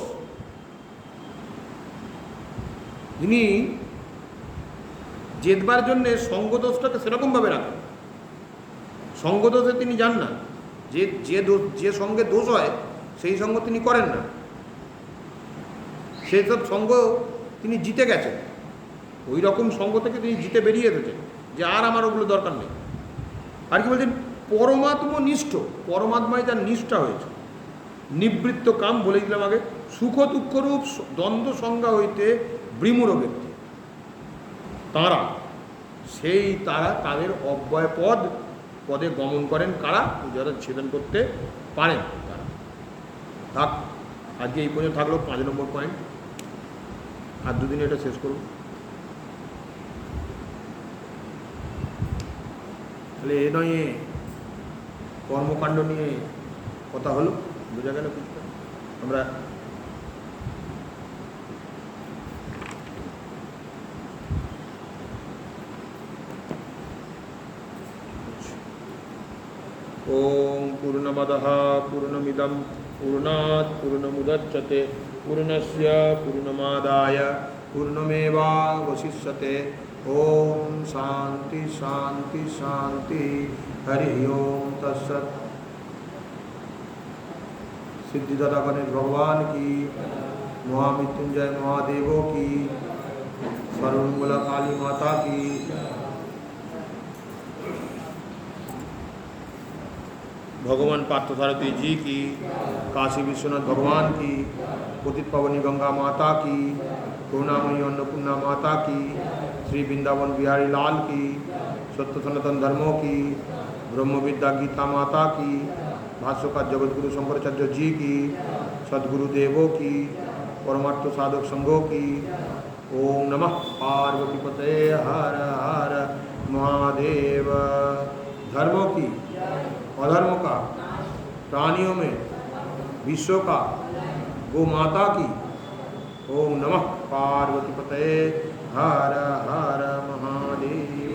যিনি জেতবার জন্যে সঙ্গদোষটাকে সেরকমভাবে রাখেন, সঙ্গদোষে তিনি যান না, যে সঙ্গে দোষ হয় সেই সঙ্গ তিনি করেন না, সেই সব সঙ্গ তিনি জিতে গেছেন, ওই রকম সঙ্গ থেকে তিনি জিতে বেরিয়ে এসেছেন যে আর আমার ওগুলো দরকার নেই। আর কি বলছেন, পরমাত্মনিষ্ঠ, পরমাত্মায় যার নিষ্ঠা হয়েছে। নিবৃত্ত কাম বলে দিলাম আগে, সুখ দুঃখরূপ দ্বন্দ্ব সংজ্ঞা হইতে বিমূঢ় ব্যক্তি তাঁরা, সেই তারা তাদের অব্যয় পদে গমন করেন কারা, যারা ছেদন করতে পারেন তারা। থাক, আজকে এই পর্যন্ত থাকলো 5 নম্বর পয়েন্ট, আর দুদিন এটা শেষ করুন। তাহলে এ নয় কর্মকাণ্ড নিয়ে কথা হলো, বোঝা গেল কিছুটা। আমরা ওম পূর্ণমদঃ পূর্ণমিদং পূর্ণাৎ পূর্ণমুদচ্যতে পূর্ণস্য পূর্ণমাদায় পূর্ণমেবাবশিষ্যতে। ওম শান্তি শান্তি শান্তি। হরি ওম তৎসৎ। सिद्धिदाता गणेश भगवान की, महामृत्युंजय महादेवों की, सर्वमंगला काली माता की, भगवान पार्थसारथी जी की, काशी विश्वनाथ भगवान की, पतित पावनी गंगा माता की, करुणामयी अन्नपूर्णा माता की, श्री वृंदावन बिहारी लाल की, सत्य सनातन धर्मों की, ब्रह्म विद्या गीता माता की, भाष्यकार जगतगुरु शंकराचार्य जी की, सद्गुरु देवों की, परमार्थ साधक संघों की। ओम नमः पार्वती पते हर हर महादेव। धर्मों की, अधर्म का, प्राणियों में, विश्व का, गो माता की। ओम नमः पार्वती पते हर हर महादेव।